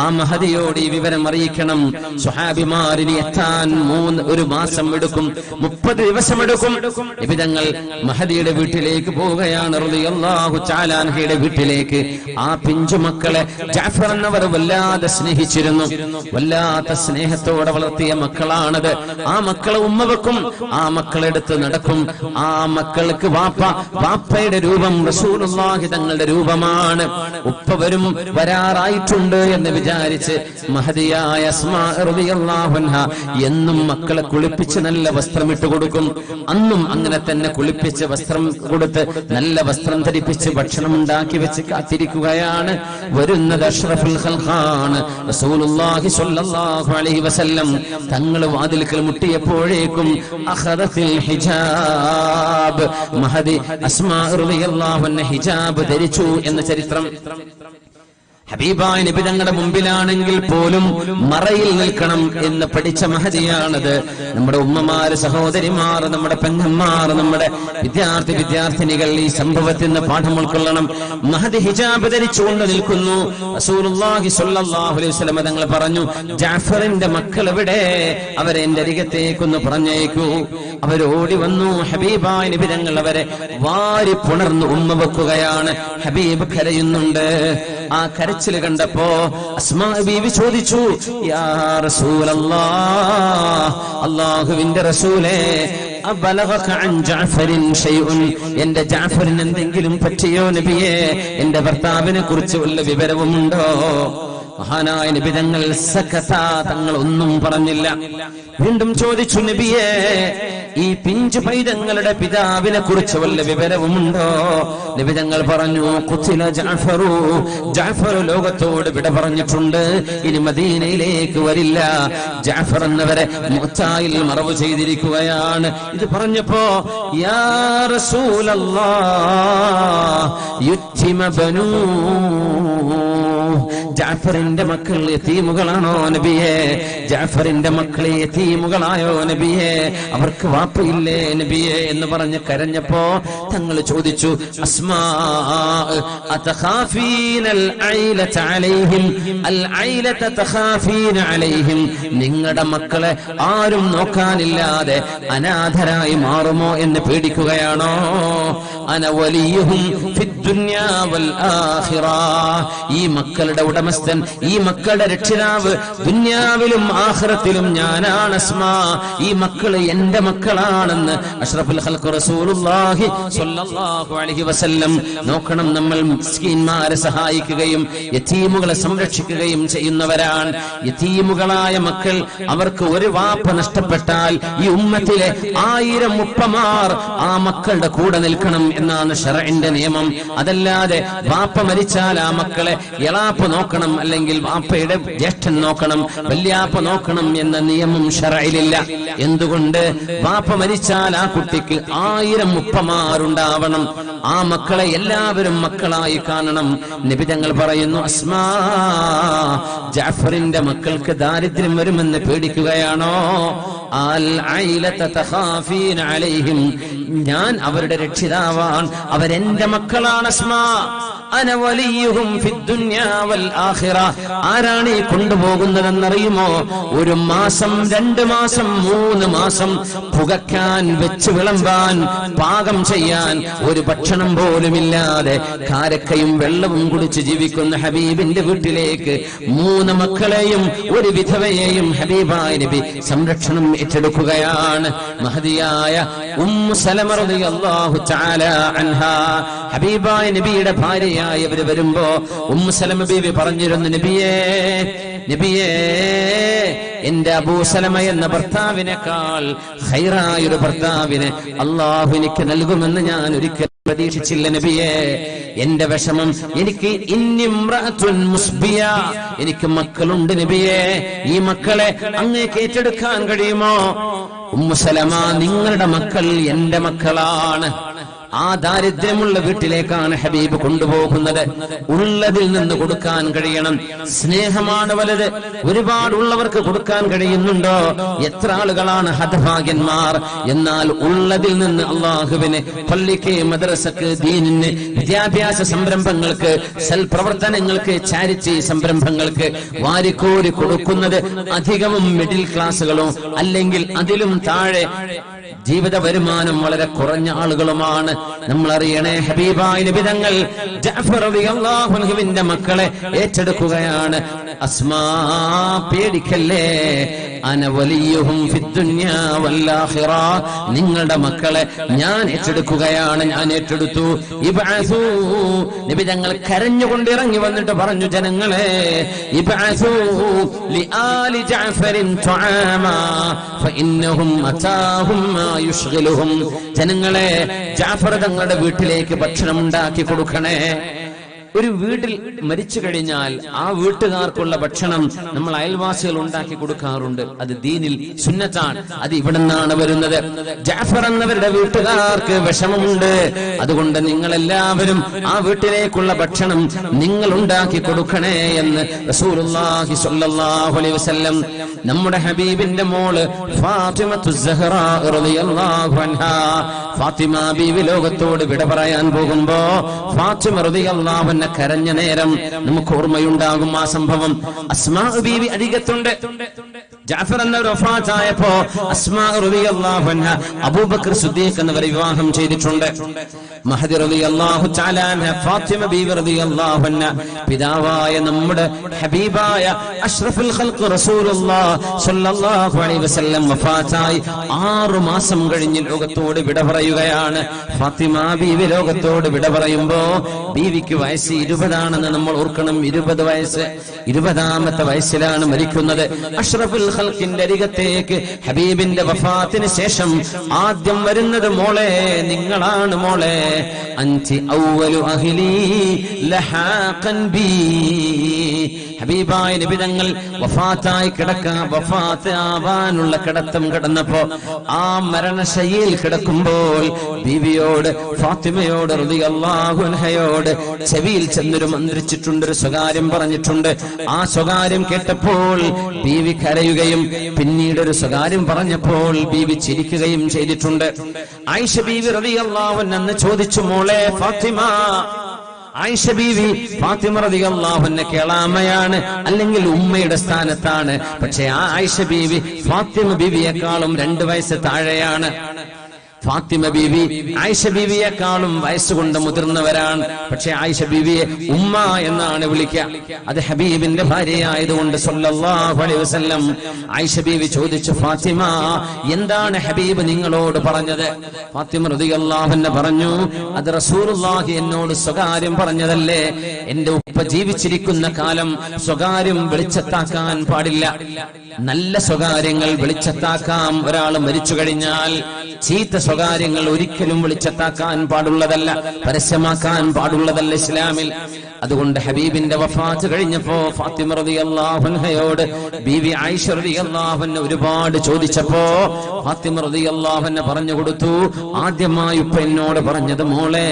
ആ മഹദിയോട് ഈ വിവരം അറിയിക്കണം. സ്വഹാബിമാരിന് എത്താൻ 1 മാസം എടുക്കും, 30 ദിവസം എടുക്കും. നബിതങ്ങൾ മഹദിയുടെ വീട്ടിലേക്ക് പോവുകയാണ്, റളിയല്ലാഹു തആല അൻഹയുടെ വീട്ടിലേക്ക്. ആ പിഞ്ചു മക്കളെ ജഅഫർ എന്നവർ വല്ലാതെ സ്നേഹിച്ചിരുന്നു. വല്ലാത്ത സ്നേഹത്തോടെ വളർത്തിയ മക്കളാണത്. ആ മക്കളെ ഉമ്മ വെക്കും, ആ മക്കളെടുത്ത് നടക്കും. ആ മക്കൾക്ക് വാപ്പയുടെ രൂപം റസൂലുള്ളാഹി തങ്ങളുടെ രൂപമാണ്. ഉപ്പ വരാറായിട്ടുണ്ട് എന്ന് വിചാരിച്ച് മഹദിയായ അസ്മാ റളിയല്ലാഹു അൻഹ എന്നും മക്കളെ കുളിപ്പിച്ച് നല്ല വസ്ത്രം ഇട്ട് കൊടുക്കും. അന്നും അങ്ങനെ തന്നെ കുളിപ്പിച്ച് വസ്ത്രം കൊടുത്ത് നല്ല വസ്ത്രം ധരിപ്പിച്ച് ഭക്ഷണം ഉണ്ടാക്കി വെച്ച് കാത്തിരിക്കുകയാണ്. വരുന്നത് അഷ്റഫുൽ ഖൽഖാണ് റസൂലുള്ളാഹി സ്വല്ലല്ലാഹു അലൈഹി വസല്ലം. തങ്ങൾ വാതിൽക്കൽ മുട്ടിയപ്പോഴേക്കും അഖദത്തിൽ ഹിജാബ്, മഹദി അസ്മാ റളിയല്ലാഹു അൻഹ ഹിജാബ് ധരിച്ചു എന്ന ചരിത്രം. ഹബീബായ നബി തങ്ങളുടെ മുമ്പിലാണെങ്കിൽ പോലും മറയിൽ നിൽക്കണം എന്ന് പഠിച്ച മഹദിയാണത്. നമ്മുടെ ഉമ്മമാര്, സഹോദരിമാർ, നമ്മുടെ പെങ്ങന്മാർ, നമ്മുടെ വിദ്യാർത്ഥിനികൾ ഈ സംഭവത്തിൽ നിന്ന് പാഠം ഉൾക്കൊള്ളണം. മഹദി ഹിജാബ് ധരിച്ചുകൊണ്ട് നിൽക്കുന്നു. റസൂലുള്ളാഹി സ്വല്ലല്ലാഹു അലൈഹി വസല്ലം തങ്ങൾ പറഞ്ഞു, ജഅഫറിന്റെ മക്കൾ എവിടെ? അവരെ എന്റെ അരികത്തേക്കൊന്ന് പറഞ്ഞേക്കൂ. അവരോടി വന്നു. ഹബീബായ നബി തങ്ങൾ അവരെ വാരി പുണർന്ന് ഉമ്മ വെക്കുകയാണ്. ഹബീബ് കരയുന്നുണ്ട്. ആ കരച്ചിൽ കണ്ടപ്പോ അസ്മാ ബീവി ചോദിച്ചു, യാ റസൂലല്ലാഹ്, അല്ലാഹുവിന്റെ റസൂലേ, അബലഗക അൻ ജഅഫറിൻ ശൈഉൻ, എന്റെ ജഅഫറിന് എന്തെങ്കിലും പറ്റിയോ നബിയേ? എന്റെ ഭർത്താവിനെ കുറിച്ച് വല്ല വിവരവുമുണ്ടോ? മഹാനായ നബി തങ്ങൾ സകത, തങ്ങൾ ഒന്നും പറഞ്ഞില്ല. വീണ്ടും ചോദിച്ചു, നബിയേ, ഈ പിഞ്ചു പൈതങ്ങളുടെ പിതാവിനെ കുറിച്ച് വല്ല വിവരവുമുണ്ടോ? നബി തങ്ങൾ പറഞ്ഞു, ഖുതില ജഅഫറു, ജഅഫർ ലോകത്തോട് വിട പറഞ്ഞിട്ടുണ്ട്, ഇനി മദീനയിലേക്ക് വരില്ല. ജഅഫർ എന്നവരെ മുഅ്തായിൽ മറവ് ചെയ്തിരിക്കുകയാണ്. ഇത് പറഞ്ഞപ്പോ യാ റസൂലല്ലാഹ് യുത്തിമ ബനൂ, ജഅഫറിന്റെ മക്കൾ യതീമുകളാണോ നബിയേ? ജഅഫറിന്റെ മക്കളെ യതീമുകളായോ നബിയേ? അവർക്ക് വാപ്പയില്ലേ നബിയേ എന്ന് പറഞ്ഞ് കരഞ്ഞപ്പോ തങ്ങൾ ചോദിച്ചു, അസ്മാ അതഖാഫീനൽ ഐലത അലൈഹിം, അൽ ഐലത തഖാഫീന അലൈഹിം, നിങ്ങളുടെ മക്കളെ ആരും നോക്കാനില്ലാതെ അനാഥരായി മാറുമോ എന്ന് പേടിക്കുകയാണോ? അന വലിയുഹും ഫിദ്ദുനിയാ വൽ ആഖിറ, ഈ മക്കളുടെ ഉടമസ്ഥൻ, ഈ മക്കളുടെ രക്ഷിതാവ് ദുനിയാവിലും ആഖിറത്തിലും ഞാനാണ് അസ്മാ. ഈ മക്കള് എന്റെ മക്കളാണെന്ന് അഷ്റഫുൽ ഖൽഖ് റസൂലുള്ളാഹി സ്വല്ലല്ലാഹു അലൈഹി വസല്ലം. നോക്കണം, നമ്മൾ മിസ്കീന്മാരെ സഹായിക്കുകയും യതീമുകളെ സംരക്ഷിക്കുകയും ചെയ്യുന്നവരാണ്. യതീമുകളായ മക്കൾ, അവർക്ക് ഒരു വാപ്പ നഷ്ടപ്പെട്ടാൽ ഈ ഉമ്മത്തിലെ 1000 ഉപ്പമാർ ആ മക്കളുടെ കൂടെ നിൽക്കണം എന്നാണ് ശർഇന്റെ നിയമം. അതല്ലാതെ വാപ്പ മരിച്ചാൽ ആ മക്കളെ എളാപ്പ നോക്കണം, അല്ലെങ്കിൽ വാപ്പയുടെ ജ്യേഷ്ഠൻ നോക്കണം, വല്യാപ്പ നോക്കണം എന്ന നിയമം ശർഇലില്ല. എന്തുകൊണ്ട്? വാപ്പ മരിച്ചാൽ ആ കുട്ടിക്ക് 1000 ഉപ്പമാരുണ്ടാവണം. ആ മക്കളെ എല്ലാവരും മക്കളായി കാണണം. നബി തങ്ങൾ പറയുന്നു, അസ്മാ, ജഅഫറിന്റെ മക്കൾക്ക് ദാരിദ്ര്യം വരുമെന്ന് പേടിക്കുകയാണോ? അൽ ഐലത തഖാഫീന അലൈഹിം, ഞാൻ അവരുടെ രക്ഷിതാവാണ്, അവരെന്റെ മക്കളാണ്. അസ്മാ അന വലിയുഹും ഫിദ്ദുനിയാ വൽ ആഖിറ. ആരാണ് ഈ കൊണ്ടുപോകുന്നതെന്നറിയുമോ? 1 മാസം, 2 മാസം, 3 മാസം പുകയ്ക്കാൻ, വെച്ച് വിളമ്പാൻ, പാകം ചെയ്യാൻ ഒരു ഭക്ഷണം പോലുമില്ലാതെ കാരക്കയും വെള്ളവും കുടിച്ച് ജീവിക്കുന്ന ഹബീബിന്റെ വീട്ടിലേക്ക് 3 മക്കളെയും ഒരു വിധവയെയും ഹബീബായ നബി സംരക്ഷണം ഏറ്റെടുക്കുകയാണ്. മഹദിയായ ഉമ്മു സലമ റളിയല്ലാഹു തആല അൻഹാ, ഹബീബായ നബിയുടെ ഭാര്യയായി അവർ വരുമ്പോ ഉമ്മു സലമ ബീവി പറഞ്ഞിരുന്നു, നബിയേ, എന്റെ അബൂ സലമ എന്ന ഭർത്താവിനേക്കാൾ ഖൈറായൊരു ഭർത്താവിനെ അല്ലാഹു എനിക്ക് നൽകുമെന്ന് ഞാൻ ഒരിക്കലും പ്രതീക്ഷിച്ചില്ല നബിയേ. എന്റെ വിഷമം, എനിക്ക് എനിക്ക് മക്കളുണ്ട് നബിയേ, ഈ മക്കളെ അങ്ങേക്ക് ഏറ്റെടുക്കാൻ കഴിയുമോ? ഉമ്മു സലമ, നിങ്ങളുടെ മക്കൾ എന്റെ മക്കളാണ്. ആ ദാരിദ്ര്യമുള്ള വീട്ടിലേക്കാണ് ഹബീബ് കൊണ്ടുപോകുന്നത്. ഉള്ളതിൽ നിന്ന് കൊടുക്കാൻ കഴിയണം. സ്നേഹമാണ് വലുത്. ഒരുപാട് ഉള്ളവർക്ക് കൊടുക്കാൻ കഴിയുന്നുണ്ടോ? എത്ര ആളുകളാണ് ഹതഭാഗ്യന്മാർ. എന്നാൽ ഉള്ളതിൽ നിന്ന് അള്ളാഹുവിന്, പള്ളിക്ക്, മദ്രസക്ക്, ദീനിന്, വിദ്യാഭ്യാസ സംരംഭങ്ങൾക്ക്, സൽപ്രവർത്തനങ്ങൾക്ക്, ചാരിറ്റി സംരംഭങ്ങൾക്ക് വാരിക്കോരി കൊടുക്കുന്നത് അധികവും മിഡിൽ ക്ലാസുകളോ അല്ലെങ്കിൽ അതിലും താഴെ ജീവിത വരുമാനം വളരെ കുറഞ്ഞ ആളുകളുമാണ്. നമ്മൾ അറിയണേ, ഹബീബായ നബി തങ്ങൾ ജഅഫർ റളിയല്ലാഹു അൻഹുവിന്റെ മക്കളെ ഏറ്റെടുക്കുകയാണ്. അസ്മാ, പേടിക്കല്ലേ, അന വലിയുഹും ഫിദ്ദുനിയ വൽആഖിറ, നിങ്ങളുടെ മക്കളെ ഞാൻ ഏറ്റെടുക്കുകയാണ്, ഞാൻ ഏറ്റെടുത്തു. ഇബ്അസൂ, നബി തങ്ങൾ കരഞ്ഞുകൊണ്ട് ഇറങ്ങി വന്നിട്ട് പറഞ്ഞു, ജനങ്ങളെ, ഇബ്അസൂ ലിആലി ജഅഫറിൻ തുആമാ ഫഇന്നഹും അതാഹും മാ യുശ്ഗിലുഹും, ജനങ്ങളെ, ജഅഫർ തങ്ങളുടെ വീട്ടിലേക്ക് ഭക്ഷണം ഉണ്ടാക്കി കൊടുക്കണേ. ഒരു വീട്ടിൽ മരിച്ചു കഴിഞ്ഞാൽ ആ വീട്ടുകാർക്കുള്ള ഭക്ഷണം നമ്മൾ അയൽവാസികൾ ഉണ്ടാക്കി കൊടുക്കാറുണ്ട്. അത് ദീനിൽ സുന്നത്താണ്. അത് ഇവിടെ നിന്നാണ് വരുന്നത്. ജഅഫർ എന്നവരുടെ വീട്ടുകാർക്ക് വിഷമമുണ്ട്. അതുകൊണ്ട് നിങ്ങൾ എല്ലാവരും ആ വീട്ടിലേക്കുള്ള ഭക്ഷണം നിങ്ങൾ ഉണ്ടാക്കി കൊടുക്കണേ എന്ന് റസൂലുള്ളാഹി സ്വല്ലല്ലാഹു അലൈഹി വസല്ലം നമ്മുടെ ഹബീബിന്റെ മോള് ഫാത്തിമത്തു സഹ്റാ റളിയല്ലാഹു അൻഹാ, ഫാത്തിമ ബീവി ലോകത്തോട് വിട പറയാൻ പോകുമ്പോ ഫാത്തിമ റളിയല്ലാഹു അൻഹ കരഞ്ഞ നേരം നമുക്ക് ഓർമ്മയുണ്ടാകും ആ സംഭവം. അസ്മാ ബീവി അരികത്തുണ്ട്. ജഅഫർ എന്നവർ വഫാത്തായപ്പോ അസ്മാ റളിയല്ലാഹു അൻഹ അബൂബക്കർ സിദ്ദീഖ് എന്നവരെ വിവാഹം ചെയ്തിട്ടുണ്ട്. മഹദി റളിയല്ലാഹു തആല അൻഹ ഫാത്തിമ ബീവി റളിയല്ലാഹു അൻഹ പിതാവായ നമ്മുടെ ഹബീബായ അഷ്റഫുൽ ഖൽഖ് റസൂലുള്ളാഹി സ്വല്ലല്ലാഹു അലൈഹി വസല്ലം വഫാത്തായി 6 മാസം കഴിഞ്ഞ് ലോകത്തോട് വിട പറയുകയാണ്. ഫാത്തിമ ബീവി ലോകത്തോട് വിട പറയുമ്പോ ബീവിക്ക് വയസ്സ് 20 ആണെന്ന് നമ്മൾ ഓർക്കണം. 20 വയസ്സ്, 20ാമത്തെ വയസ്സിലാണ് മരിക്കുന്നത്. അഷ്റഫുൽ ഖൽഖിന്റെ അരികത്തേക്ക് ഹബീബിന്റെ വഫാത്തിന് ശേഷം ആദ്യം വരുന്നത്, മോളെ, നിങ്ങളാണ് മോളെ. അൻതി അവ്വലു അഹ്ലി ലഹാഖൻ ബി, ഹബീബായ നബി തങ്ങൾ വഫാത്തായി വഫാത്ത് ആവാനുള്ള കിടത്തം കിടന്നപ്പോ ആ മരണശയ്യയിൽ കിടക്കുമ്പോൾ ബീവിയോട്, ഫാത്തിമയോട് റളിയല്ലാഹു അൻഹയോട് ചെവിയിൽ ചെന്നൊരു മന്ത്രിച്ചിട്ടുണ്ട്, ഒരു സ്വകാര്യം പറഞ്ഞിട്ടുണ്ട്. ആ സ്വകാര്യം കേട്ടപ്പോൾ ബീവി കരയുകയും പിന്നീട് ഒരു സ്വകാര്യം പറഞ്ഞപ്പോൾ ബീവി ചിരിക്കുകയും ചെയ്തിട്ടുണ്ട്. ആയിഷ ബീവി റളിയല്ലാഹു അൻഹ ചോദിച്ചു, മോളെ ഫാത്തിമ, ആയിഷ ബീവി ഫാത്തിമ റളിയല്ലാഹു അൻഹ കേളാമയാണ്, അല്ലെങ്കിൽ ഉമ്മയുടെ സ്ഥാനത്താണ്. പക്ഷേ ആ ആയിഷ ബീവി ഫാത്തിമ ബീവിയെക്കാളും 2 വയസ്സ് താഴെയാണ്. ഫാത്തിമ ബീവി ആയിഷ ബീവിയെക്കാളും വയസ്സുകൊണ്ട് മുതിർന്നവരാണ്. പക്ഷെ ആയിഷ ബീവിയെ ഉമ്മ എന്നാണ് വിളിക്കുക. അത് ഹബീബിന്റെ ഭാര്യയായതുകൊണ്ട് സ്വല്ലല്ലാഹു അലൈഹി വസല്ലം ആയിഷ ബീവി ചോദിച്ചു, ഫാത്തിമ, എന്താണ് ഹബീബ് നിങ്ങളോട് പറഞ്ഞത്? ഫാത്തിമ റളിയല്ലാഹു അൻഹ പറഞ്ഞു, അത് റസൂലുള്ളാഹി എന്നോട് സ്വകാര്യം പറഞ്ഞതല്ലേ. എന്റെ ഉപ്പ ജീവിച്ചിരിക്കുന്ന കാലം സ്വകാര്യം വെളിച്ചത്താക്കാൻ പാടില്ല. നല്ല സ്വകാര്യങ്ങൾ വെളിച്ചത്താക്കാം. ഒരാൾ മരിച്ചു കഴിഞ്ഞാൽ ചീത്ത സ്വകാര്യങ്ങൾ ഒരിക്കലും വെളിച്ചത്താക്കാൻ പാടുള്ളതല്ല, പരസ്യമാക്കാൻ പാടുള്ളതല്ല ഇസ്ലാമിൽ. അതുകൊണ്ട് ഹബീബിന്റെ വഫാത്ത് കഴിഞ്ഞപ്പോ ഫാത്തിമ റളിയല്ലാഹു അൻഹയോട് ബീവി ആയിഷ റളിയല്ലാഹു അൻഹ ഒരുപാട് ചോദിച്ചപ്പോ ഫാത്തിമ റളിയല്ലാഹു അൻഹ പറഞ്ഞു കൊടുത്തു, ആദ്യമായി ഉപ്പ എന്നോട് പറഞ്ഞത്, മോളെ,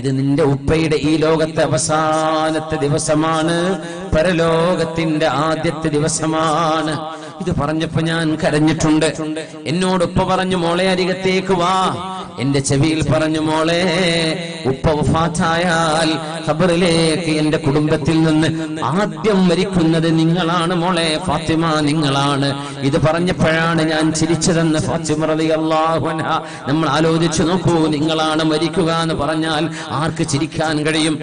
ഇത് നിന്റെ ഉപ്പയുടെ ഈ ലോകത്തെ അവസാനത്തെ ദിവസമാണ്, പരലോകത്തിന്റെ ആദ്യത്തെ ദിവസമാണ്. ഇത് പറഞ്ഞപ്പോ ഞാൻ കരഞ്ഞിട്ടുണ്ട്. എന്നോട് ഉപ്പ പറഞ്ഞു, മോളെ അരികത്തേക്ക് വാ. എന്റെ ചെവിയിൽ പറഞ്ഞു, മോളെ, ഉപ്പ വഫാത്തായാൽ ഖബറിലേക്ക് എന്റെ കുടുംബത്തിൽ നിന്ന് ആദ്യം മരിക്കുന്നത് നിങ്ങളാണ് മോളെ, ഫാത്തിമ, നിങ്ങളാണ്. ഇത് പറഞ്ഞപ്പോഴാണ് ഞാൻ ചിരിച്ചതെന്ന് ഫാത്തിമ റളിയല്ലാഹു അൻഹ. നമ്മൾ ആലോചിച്ചു നോക്കൂ, നിങ്ങളാണ് മരിക്കുക എന്ന് പറഞ്ഞാൽ ആർക്ക് ചിരിക്കാൻ കഴിയും?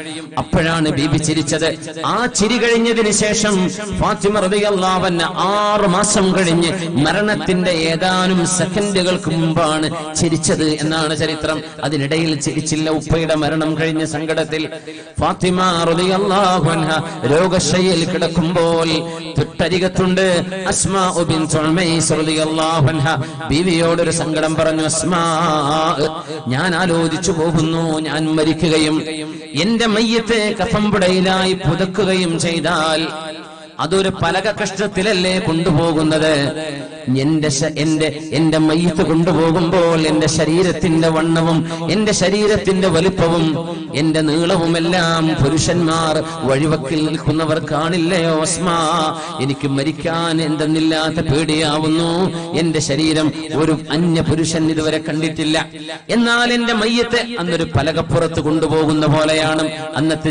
അപ്പോഴാണ് ബീബി ചിരിച്ചത്. ആ ചിരി കഴിഞ്ഞതിന് ശേഷം ഫാത്തിമ റളിയല്ലാഹു അൻഹ 6 മാസം കഴിഞ്ഞ് മരണത്തിന്റെ ഏതാനും സെക്കൻഡുകൾക്ക് മുമ്പാണ് ചിരിച്ചത് എന്നാണ് ചരിത്രം. അതിനിടയിൽ ചിരിച്ചില്ല. ഉപ്പയുടെ മരണം കഴിഞ്ഞ സങ്കടത്തിൽ ഫാത്തിമ റളിയല്ലാഹു അൻഹ രോഗശയ്യയിൽ കിടക്കുമ്പോൾ തൊട്ടരികത്തുണ്ട് അസ്മാ ബിൻത് ഉമൈസ് റളിയല്ലാഹു അൻഹ. ബീവിയോടൊരു സങ്കടം പറഞ്ഞു, അസ്മാ, ഞാൻ ആലോചിച്ചു പോകുന്നു, ഞാൻ മരിക്കുകയും എന്റെ മയ്യത്തെ കഫംപുടയിലായി പുതക്കുകയും ചെയ്താൽ അതൊരു പലക കഷ്ടത്തിലല്ലേ കൊണ്ടുപോകുന്നത്? എന്റെ മയ്യത്ത് കൊണ്ടുപോകുമ്പോൾ എന്റെ ശരീരത്തിന്റെ വണ്ണവും എന്റെ ശരീരത്തിന്റെ വലുപ്പവും എന്റെ നീളവുമെല്ലാം പുരുഷന്മാർ വഴിവക്കിൽ നിൽക്കുന്നവർ കാണില്ലയോ അസ്മാ? എനിക്ക് മരിക്കാൻ എന്തെന്നില്ലാത്ത പേടിയാവുന്നു. എന്റെ ശരീരം ഒരു അന്യ പുരുഷൻ ഇതുവരെ കണ്ടിട്ടില്ല. എന്നാൽ എന്റെ മയ്യത്ത് അന്നൊരു പലകപ്പുറത്ത് കൊണ്ടുപോകുന്ന പോലെയാണ്. അന്നത്തെ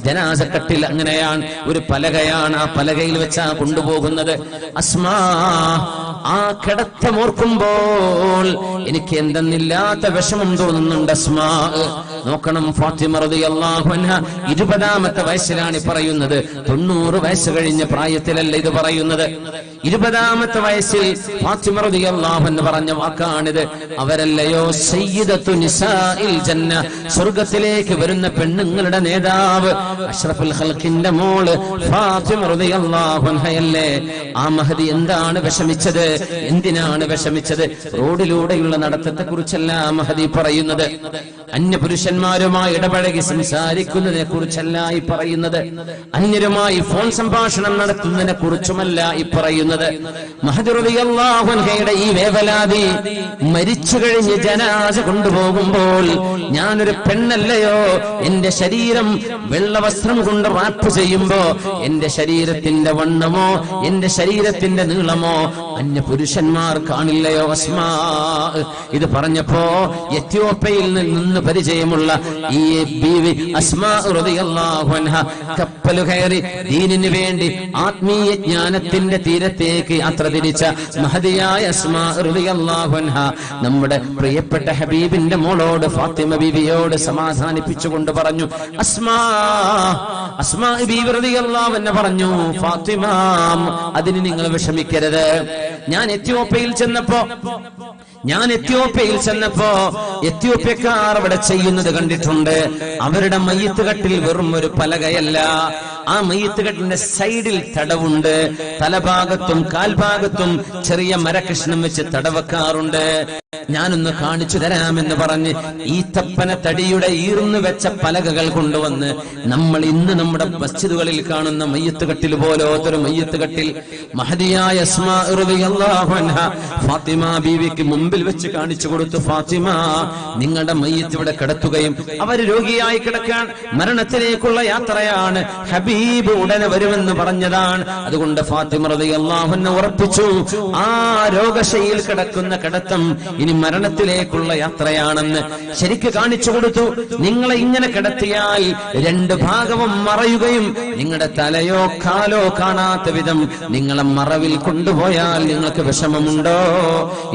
ജനാസക്കട്ടിൽ അങ്ങനെയാണ്, ഒരു പലകയാണ്. ആ പലകയിൽ വെച്ചാ കൊണ്ടുപോകുന്നത്. അസ്മാ, ആ കിടത്തമോർക്കുമ്പോൾ എനിക്ക് എന്തെന്നില്ലാത്ത വിഷമം തോന്നുന്നുണ്ട് അസ്മാ. നോക്കണം, ഫാത്തിമ റളിയല്ലാഹു അൻഹ 20ാമത്തെ വയസ്സിലാണ് പറയുന്നത്. 90 വയസ്സ് കഴിഞ്ഞ പ്രായത്തിലല്ല ഇത് പറയുന്നത്. 20ാമത്തെ വയസ്സിൽ ഫാത്തിമ റളിയല്ലാഹു അൻഹ പറഞ്ഞ വാക്കാണിത്. അവരല്ലയോ സയ്യിദത്തു നിസാഇൽ ജന്ന, സ്വർഗ്ഗത്തിലേക്ക് വരുന്ന പെണ്ണുങ്ങളുടെ നേതാവ്, അഷ്റഫുൽ ഖൽഖിന്റെ മോള് ഫാത്തിമ റളിയല്ലാഹു അൻഹയല്ലേ? ആ മഹദി എന്താണ് വിഷമിച്ചത്? എന്തിനാണ് വിഷമിച്ചത്? റോഡിലൂടെയുള്ള നടത്തത്തെ കുറിച്ചല്ല മഹദി പറയുന്നത്. അന്യപുരുഷന്മാരുമായി ഇടപഴകി സംസാരിക്കുന്നതിനെ കുറിച്ചല്ല ഈ പറയുന്നത്. അന്യരുമായി ഫോൺ സംഭാഷണം നടത്തുന്നതിനെ കുറിച്ചുമല്ല ഈ പറയുന്നത്. മഹദി റളിയല്ലാഹു അൻഹയുടെ ഈ വേവലാതി മരിച്ചു കഴിഞ്ഞ് ജനാസ കൊണ്ടുപോകുമ്പോൾ ഞാനൊരു പെണ്ണല്ലയോ? എന്റെ ശരീരം വെള്ളവസ്ത്രം കൊണ്ട് റാപ്പ് ചെയ്യുമ്പോ എന്റെ ശരീരത്തിന്റെ വണ്ണമോ എന്റെ ശരീരത്തിന്റെ നീളമോ അന്യ പുരുഷന്മാർ കാണില്ലയോ അസ്മാ? ഇത് പറഞ്ഞപ്പോ എത്യോപ്യയിൽ നിന്ന് പരിചയമുള്ള ഈ ബീവി അസ്മാ റളിയല്ലാഹു അൻഹ കപ്പൽ കയറി ദീനിന് വേണ്ടി ആത്മീയ ജ്ഞാനത്തിന്റെ തീരത്തേക്ക് യാത്ര തിരിച്ച മഹദിയായ അസ്മാ റളിയല്ലാഹു അൻഹ നമ്മുടെ പ്രിയപ്പെട്ട ഹബീബിന്റെ മോളോട് ഫാത്തിമ ബീവിയോട് സമാധാനിപ്പിച്ചുകൊണ്ട് പറഞ്ഞു, അസ്മാ ബീവി റളിയല്ലാഹു അൻഹ പറഞ്ഞു, ഫാത്തിമ, അതിന് നിങ്ങൾ വിഷമിക്കരുത്. ഞാൻ എത്യോപ്യയിൽ ചെന്നപ്പോ എത്യോപ്യക്കാർ അവിടെ ചെയ്യുന്നത് കണ്ടിട്ടുണ്ട്. അവരുടെ മയ്യത്ത് കട്ടിൽ വെറും ഒരു പലകയല്ല, ആ മയ്യത്ത് കട്ടിലിന്റെ സൈഡിൽ തടവുണ്ട്. തലഭാഗത്തും കാൽഭാഗത്തും ചെറിയ മരകഷ്ണം വെച്ച് തടവക്കാറുണ്ട്. ഞാനൊന്ന് കാണിച്ചു തരാമെന്ന് പറഞ്ഞ് ഈത്തപ്പന തടിയുടെ ഈർന്നു വെച്ച പലകകൾ കൊണ്ടുവന്ന് നമ്മൾ ഇന്ന് നമ്മുടെ മസ്ജിദുകളിൽ കാണുന്ന മയ്യത്ത് കട്ടിൽ പോലത്തൊരു മയ്യത്ത് കട്ടിൽ മഹദിയായ അസ്മാ റളിയല്ലാഹു അൻഹ ഫാത്തിമ ബീവിക്ക് മുമ്പിൽ വെച്ച് കാണിച്ചു കൊടുത്തു. ഫാത്തിമ, നിങ്ങളുടെ മയ്യത്ത് ഇവിടെ കിടത്തുകയും അവർ രോഗിയായി കിടക്കാൻ മരണത്തിലേക്കുള്ള യാത്രയാണ്, ഹബീബ് ഉടനെ വരുമെന്ന് പറഞ്ഞതാണ്. അതുകൊണ്ട് ഫാത്തിമ റളിയല്ലാഹു അൻഹ ഉറപ്പിച്ചു, ആ രോഗശയിൽ കിടക്കുന്ന കിടത്തം ഇനി മരണത്തിലേക്കുള്ള യാത്രയാണെന്ന് ശരിക്ക് കാണിച്ചു കൊടുത്തു. നിങ്ങളെ ഇങ്ങനെ കിടത്തിയാൽ 2 ഭാഗവും മറയുകയും നിങ്ങളുടെ തലയോ കാലോ കാണാത്ത വിധം നിങ്ങളെ മറവിൽ കൊണ്ടുപോയാൽ നിങ്ങൾക്ക് വിഷമമുണ്ടോ?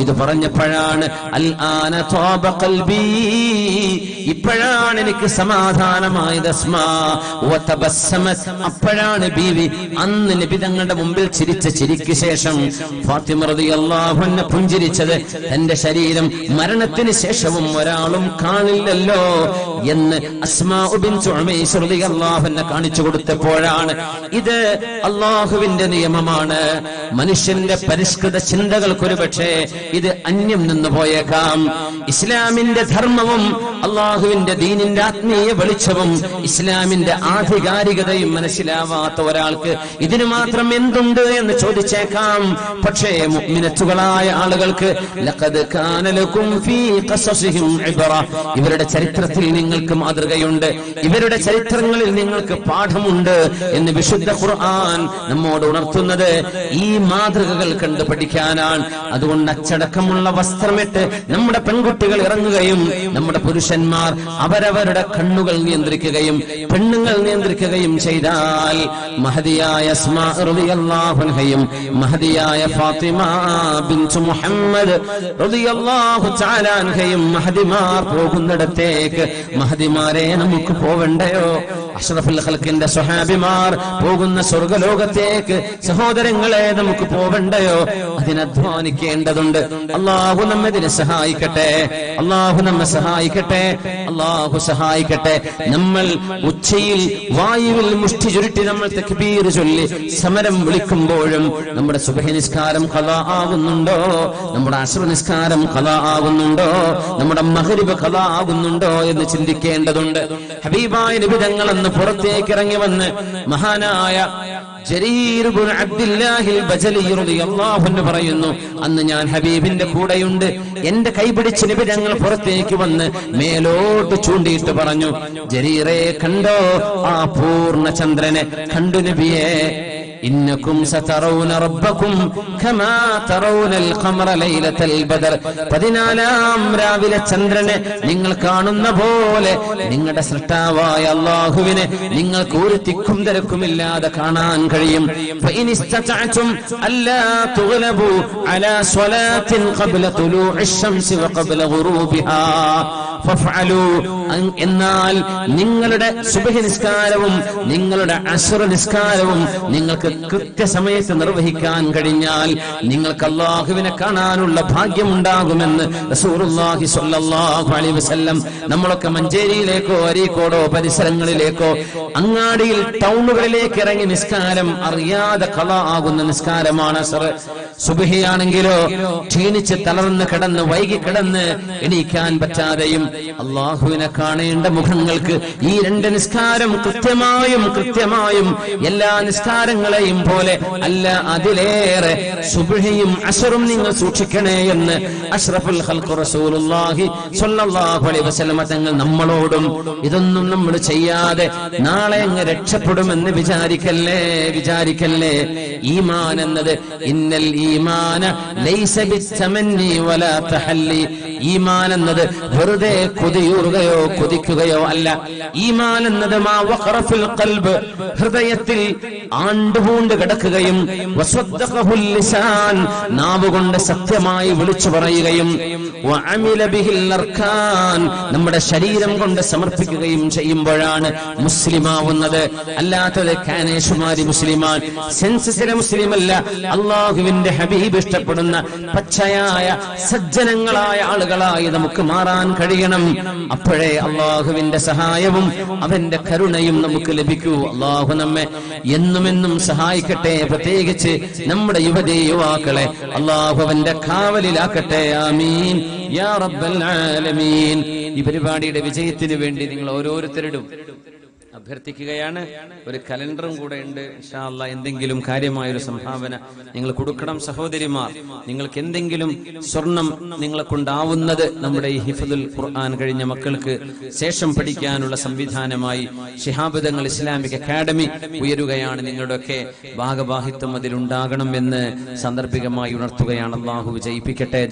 ഇത് പറഞ്ഞപ്പോഴാണ് അൽ ആന ത്വാബ ഖൽബി, ഇപ്പോഴാണ് എനിക്ക് സമാധാനമായത് അസ്മാ വതബസ്സമത്. അപ്പോഴാണ് ബീവി അന്ന് നബി തങ്ങളുടെ മുമ്പിൽ ചിരിച്ച ചിരിക്ക് ശേഷം ഫാത്തിമ റളിയല്ലാഹു അൻഹ പുഞ്ചിരിച്ചത് തന്റെ ശരീരം മരണത്തിന് ശേഷവും ഒരാളും കാണില്ലല്ലോ എന്ന് അസ്മാ ബിൻത് ഉമൈസ് റളിയല്ലാഹു അൻഹ കാണിച്ചു കൊടുത്തപ്പോഴാണ്. ഇത് അല്ലാഹുവിന്റെ നിയമമാണ്. മനുഷ്യന്റെ പരിഷ്കൃത ചിന്തകൾക്കൊരു പക്ഷേ ഇത് അന്യം നിന്ന് പോയേക്കാം. ഇസ്ലാമിന്റെ ധർമ്മവും അള്ളാഹുവിന്റെ ദീനിന്റെ ആത്മീയ വെളിച്ചവും ഇസ്ലാമിന്റെ ആധികാരികതയും മനസ്സിലാവാത്ത ഒരാൾക്ക് ഇതിന് മാത്രം എന്തുണ്ട് എന്ന് ചോദിച്ചേക്കാം. പക്ഷേ മുഅ്മിനത്തുകളായ ആളുകൾക്ക് ലഖദ് കാന ലകും ഫീ ഖസസിഹിം ഇബ്റ, ഇവരുടെ ചരിത്രത്തിൽ നിങ്ങൾക്ക് മാതൃകയുണ്ട്, ഇവരുടെ ചരിത്രങ്ങളിൽ നിങ്ങൾക്ക് പാഠമുണ്ട് എന്ന് വിശുദ്ധ ഖുർആൻ നമ്മോട് ഉണർത്തുന്നത് ഈ മാതൃകകൾ കണ്ടു പഠിക്കാനാണ്. അതുകൊണ്ട് അച്ചടക്കമുള്ള വസ്ത്രമിട്ട് നമ്മുടെ പെൺകുട്ടികൾ ഇറങ്ങുകയും നമ്മുടെ പുരുഷന്മാർ അവരവരുടെ കണ്ണുകൾ നിയന്ത്രിക്കുകയും പെണ്ണുങ്ങൾ നിയന്ത്രിക്കുകയും ചെയ്താൽ മഹദിയായ അസ്മാ റളിയല്ലാഹു അൻഹയും മഹദിയായ ഫാത്തിമ ബിൻത് മുഹമ്മദ് റളിയല്ലാഹു തആല അൻഹയും മഹദിമാർ പോകുന്നിടത്തേക്ക് മഹദിമാരെ നമുക്ക് പോവണ്ടയോ? അഷ്റഫുൽ ഖൽഖിന്റെ സ്വഹാബിമാർ പോകുന്ന സ്വർഗ്ഗലോകത്തേക്ക് സഹോദരങ്ങളെ നമുക്ക് പോവണ്ടയോ? അതിനധ്വാനിക്കേണ്ടതുണ്ട്. അല്ലാഹു നമ്മെ സഹായിക്കട്ടെ, അല്ലാഹു നമ്മെ സഹായിക്കട്ടെ, അല്ലാഹു സഹായിക്കട്ടെ. നമ്മൾ ഉച്ചയിൽ വായുവിൽ മുഷ്ടി ചുരുട്ടി നമ്മൾ തക്ബീർ ചൊല്ലി സമരം വിളിക്കുമ്പോഴും നമ്മുടെ സുബ്ഹി നിസ്കാരം ഖളാ ആകുന്നുണ്ടോ? നമ്മുടെ അസ്ർ നിസ്കാരം ഖളാ ആകുന്നുണ്ടോ? നമ്മുടെ മഗ്രിബ് ഖളാ ആകുന്നുണ്ടോ എന്ന് ചിന്തിക്കേണ്ടതുണ്ട്. ഹബീബായ നബി തങ്ങൾ കടന്ന് പുറത്തേക്ക് ഇറങ്ങി വന്ന് മഹാനായ ജരീർ ഇബ്നു അബ്ദില്ലാഹിൽ ബജലി റളിയല്ലാഹു അൻഹു പറയുന്നു, അന്ന് ഞാൻ ഹബീബിന്റെ കൂടെയുണ്ട്. എന്റെ കൈപിടിച്ച് നബി ഞങ്ങൾ പുറത്തേക്ക് വന്ന് മേലോട്ട് ചൂണ്ടിയിട്ട് പറഞ്ഞു, ജരീറെ കണ്ടോ ആ പൂർണ്ണ ചന്ദ്രനെ? കണ്ടു നബിയേ. ഇന്നകും സതറൗന റബ്ബകും കമാ തറൗനൽ ഖമറ ലൈലത്തൽ ബദർ. 14-ാം രാവിലെ ചന്ദ്രനെ നിങ്ങൾ കാണുന്ന പോലെ നിങ്ങളുടെ സൃഷ്ടാവായ അല്ലാഹുവിനെ നിങ്ങൾക്ക് ഒരു തിക്കും തിരക്കുമില്ലാതെ കാണാൻ കഴിയും. ഫഇനിസ്തതഅതും അല്ലാ തുഗ്ലബു അലാ സ്വലാത്തിൻ ഖബ്ല തുലൂഇശ് ശംസി വഖബ്ല ഗുറൂബിഹാ ഫഫഅലു. എന്നാൽ നിങ്ങളുടെ സുബ്ഹി നിസ്കാരവും നിങ്ങളുടെ അസ്ർ നിസ്കാരവും നിങ്ങൾക്ക് കൃത്യസമയത്ത് നിർവഹിക്കാൻ കഴിഞ്ഞാൽ നിങ്ങൾക്ക് അല്ലാഹുവിനെ കാണാനുള്ള ഭാഗ്യമുണ്ടാകുമെന്ന് റസൂലുള്ളാഹി സ്വല്ലല്ലാഹു അലൈഹി വസല്ലം. നമ്മളൊക്കെ മഞ്ചേരിയിലേക്കോ അരീക്കോടോ പരിസരങ്ങളിലേക്കോ അങ്ങാടിയിൽ ടൗണുകളിലേക്ക് ഇറങ്ങി നിസ്കാരം അറിയാതെ ഖളാ ആകുന്ന നിസ്കാരമാണ് അസ്ർ. സുബ്ഹിയാണെങ്കിലോ ക്ഷീണിച്ച് തളർന്ന് കിടന്ന് വൈകി കിടന്ന് എണീക്കാൻ പറ്റാതെയും അല്ലാഹുവിനെ കാണേണ്ട മുഖങ്ങൾക്ക് ഈ രണ്ട് നിസ്കാരം കൃത്യമായും എല്ലാ നിസ്കാരങ്ങളെയും പോലെ അല്ല, അതിലേറെ സുബ്ഹിയും അസ്റും നിങ്ങൾ സൂക്ഷിക്കണേ എന്ന് അഷ്റഫുൽ ഖൽഖ് റസൂലുള്ളാഹി സ്വല്ലല്ലാഹു അലൈഹി വസല്ലം തങ്ങൾ നമ്മളോടും. ഇതൊന്നും നമ്മൾ ചെയ്യാതെ നാളെ അങ്ങ് രക്ഷപ്പെടുമെന്ന് വിചാരിക്കല്ലേ. ഈമാൻ എന്നത് ഇന്നൽ ഈമാന ലൈസ ബിത്തമന്നി വലാ തഹല്ലി. ഈമാൻ എന്നത് വെറുതെ കൊതിക്കുകയോ അല്ല. ഈമാൻ എന്നത് മാ വഖറ ഫിൽ ഖൽബ്, ഹൃദയത്തിൽ ആണ്ടുപൂണ്ട് കിടക്കുകയും വസദ്ദഖഹുൽ ലിസാൻ, നാവ് കൊണ്ട് സത്യമായി വിളിച്ചു പറയുകയും വഅമില ബിഹിൽ അർക്കാൻ, നമ്മുടെ ശരീരം കൊണ്ട് സമർപ്പിക്കുകയും ചെയ്യുമ്പോഴാണ് മുസ്ലിമാവുന്നത്. അല്ലാത്തത് കാനേഷുമാരി മുസ്ലിമാൻ, സെൻസസിലെ മുസ്ലിമല്ല. അല്ലാഹുവിന്റെ ഹബീബ് ഇഷ്ടപ്പെടുന്ന പച്ചയായ സജ്ജനങ്ങളായ ആളുകളായി നമുക്ക് മാറാൻ കഴിയണം. അപ്പോഴേ അല്ലാഹുവിന്റെ സഹായവും അവന്റെ കരുണയും നമുക്ക് ലഭിക്കൂ. അല്ലാഹു നമ്മെ എന്നുമെന്നും സഹായിക്കട്ടെ. പ്രത്യേകിച്ച് നമ്മുടെ യുവാക്കളെ അല്ലാഹു അവന്റെ കാവലിലാക്കട്ടെ. ആമീൻ യാ റബ്ബൽ ആലമീൻ. ഈ പരിപാടിയുടെ വിജയത്തിന് വേണ്ടി നിങ്ങൾ ഓരോരുത്തരോടും അഭ്യർത്ഥിക്കുകയാണ്. ഒരു കലണ്ടറും കൂടെ ഉണ്ട്. ഇൻഷാ അല്ലാഹ് എന്തെങ്കിലും കാര്യമായൊരു സംഭാവന നിങ്ങൾ കൊടുക്കണം. സഹോദരിമാർ, നിങ്ങൾക്ക് എന്തെങ്കിലും സ്വർണം നിങ്ങളെ കൊണ്ടാവുന്നത് നമ്മുടെ ഈ ഹിഫ്ദുൽ ഖുർആൻ കഴിഞ്ഞ മക്കൾക്ക് ശേഷം പഠിക്കാനുള്ള സംവിധാനമായി ശിഹാബ് തങ്ങൾ ഇസ്ലാമിക് അക്കാദമി ഉയരുകയാണ്. നിങ്ങളുടെയൊക്കെ ഭാഗവാഹിത്വം അതിലുണ്ടാകണം എന്ന് സാന്ദർഭികമായി ഉണർത്തുകയാണ്. അല്ലാഹു വിജയിപ്പിക്കട്ടെ.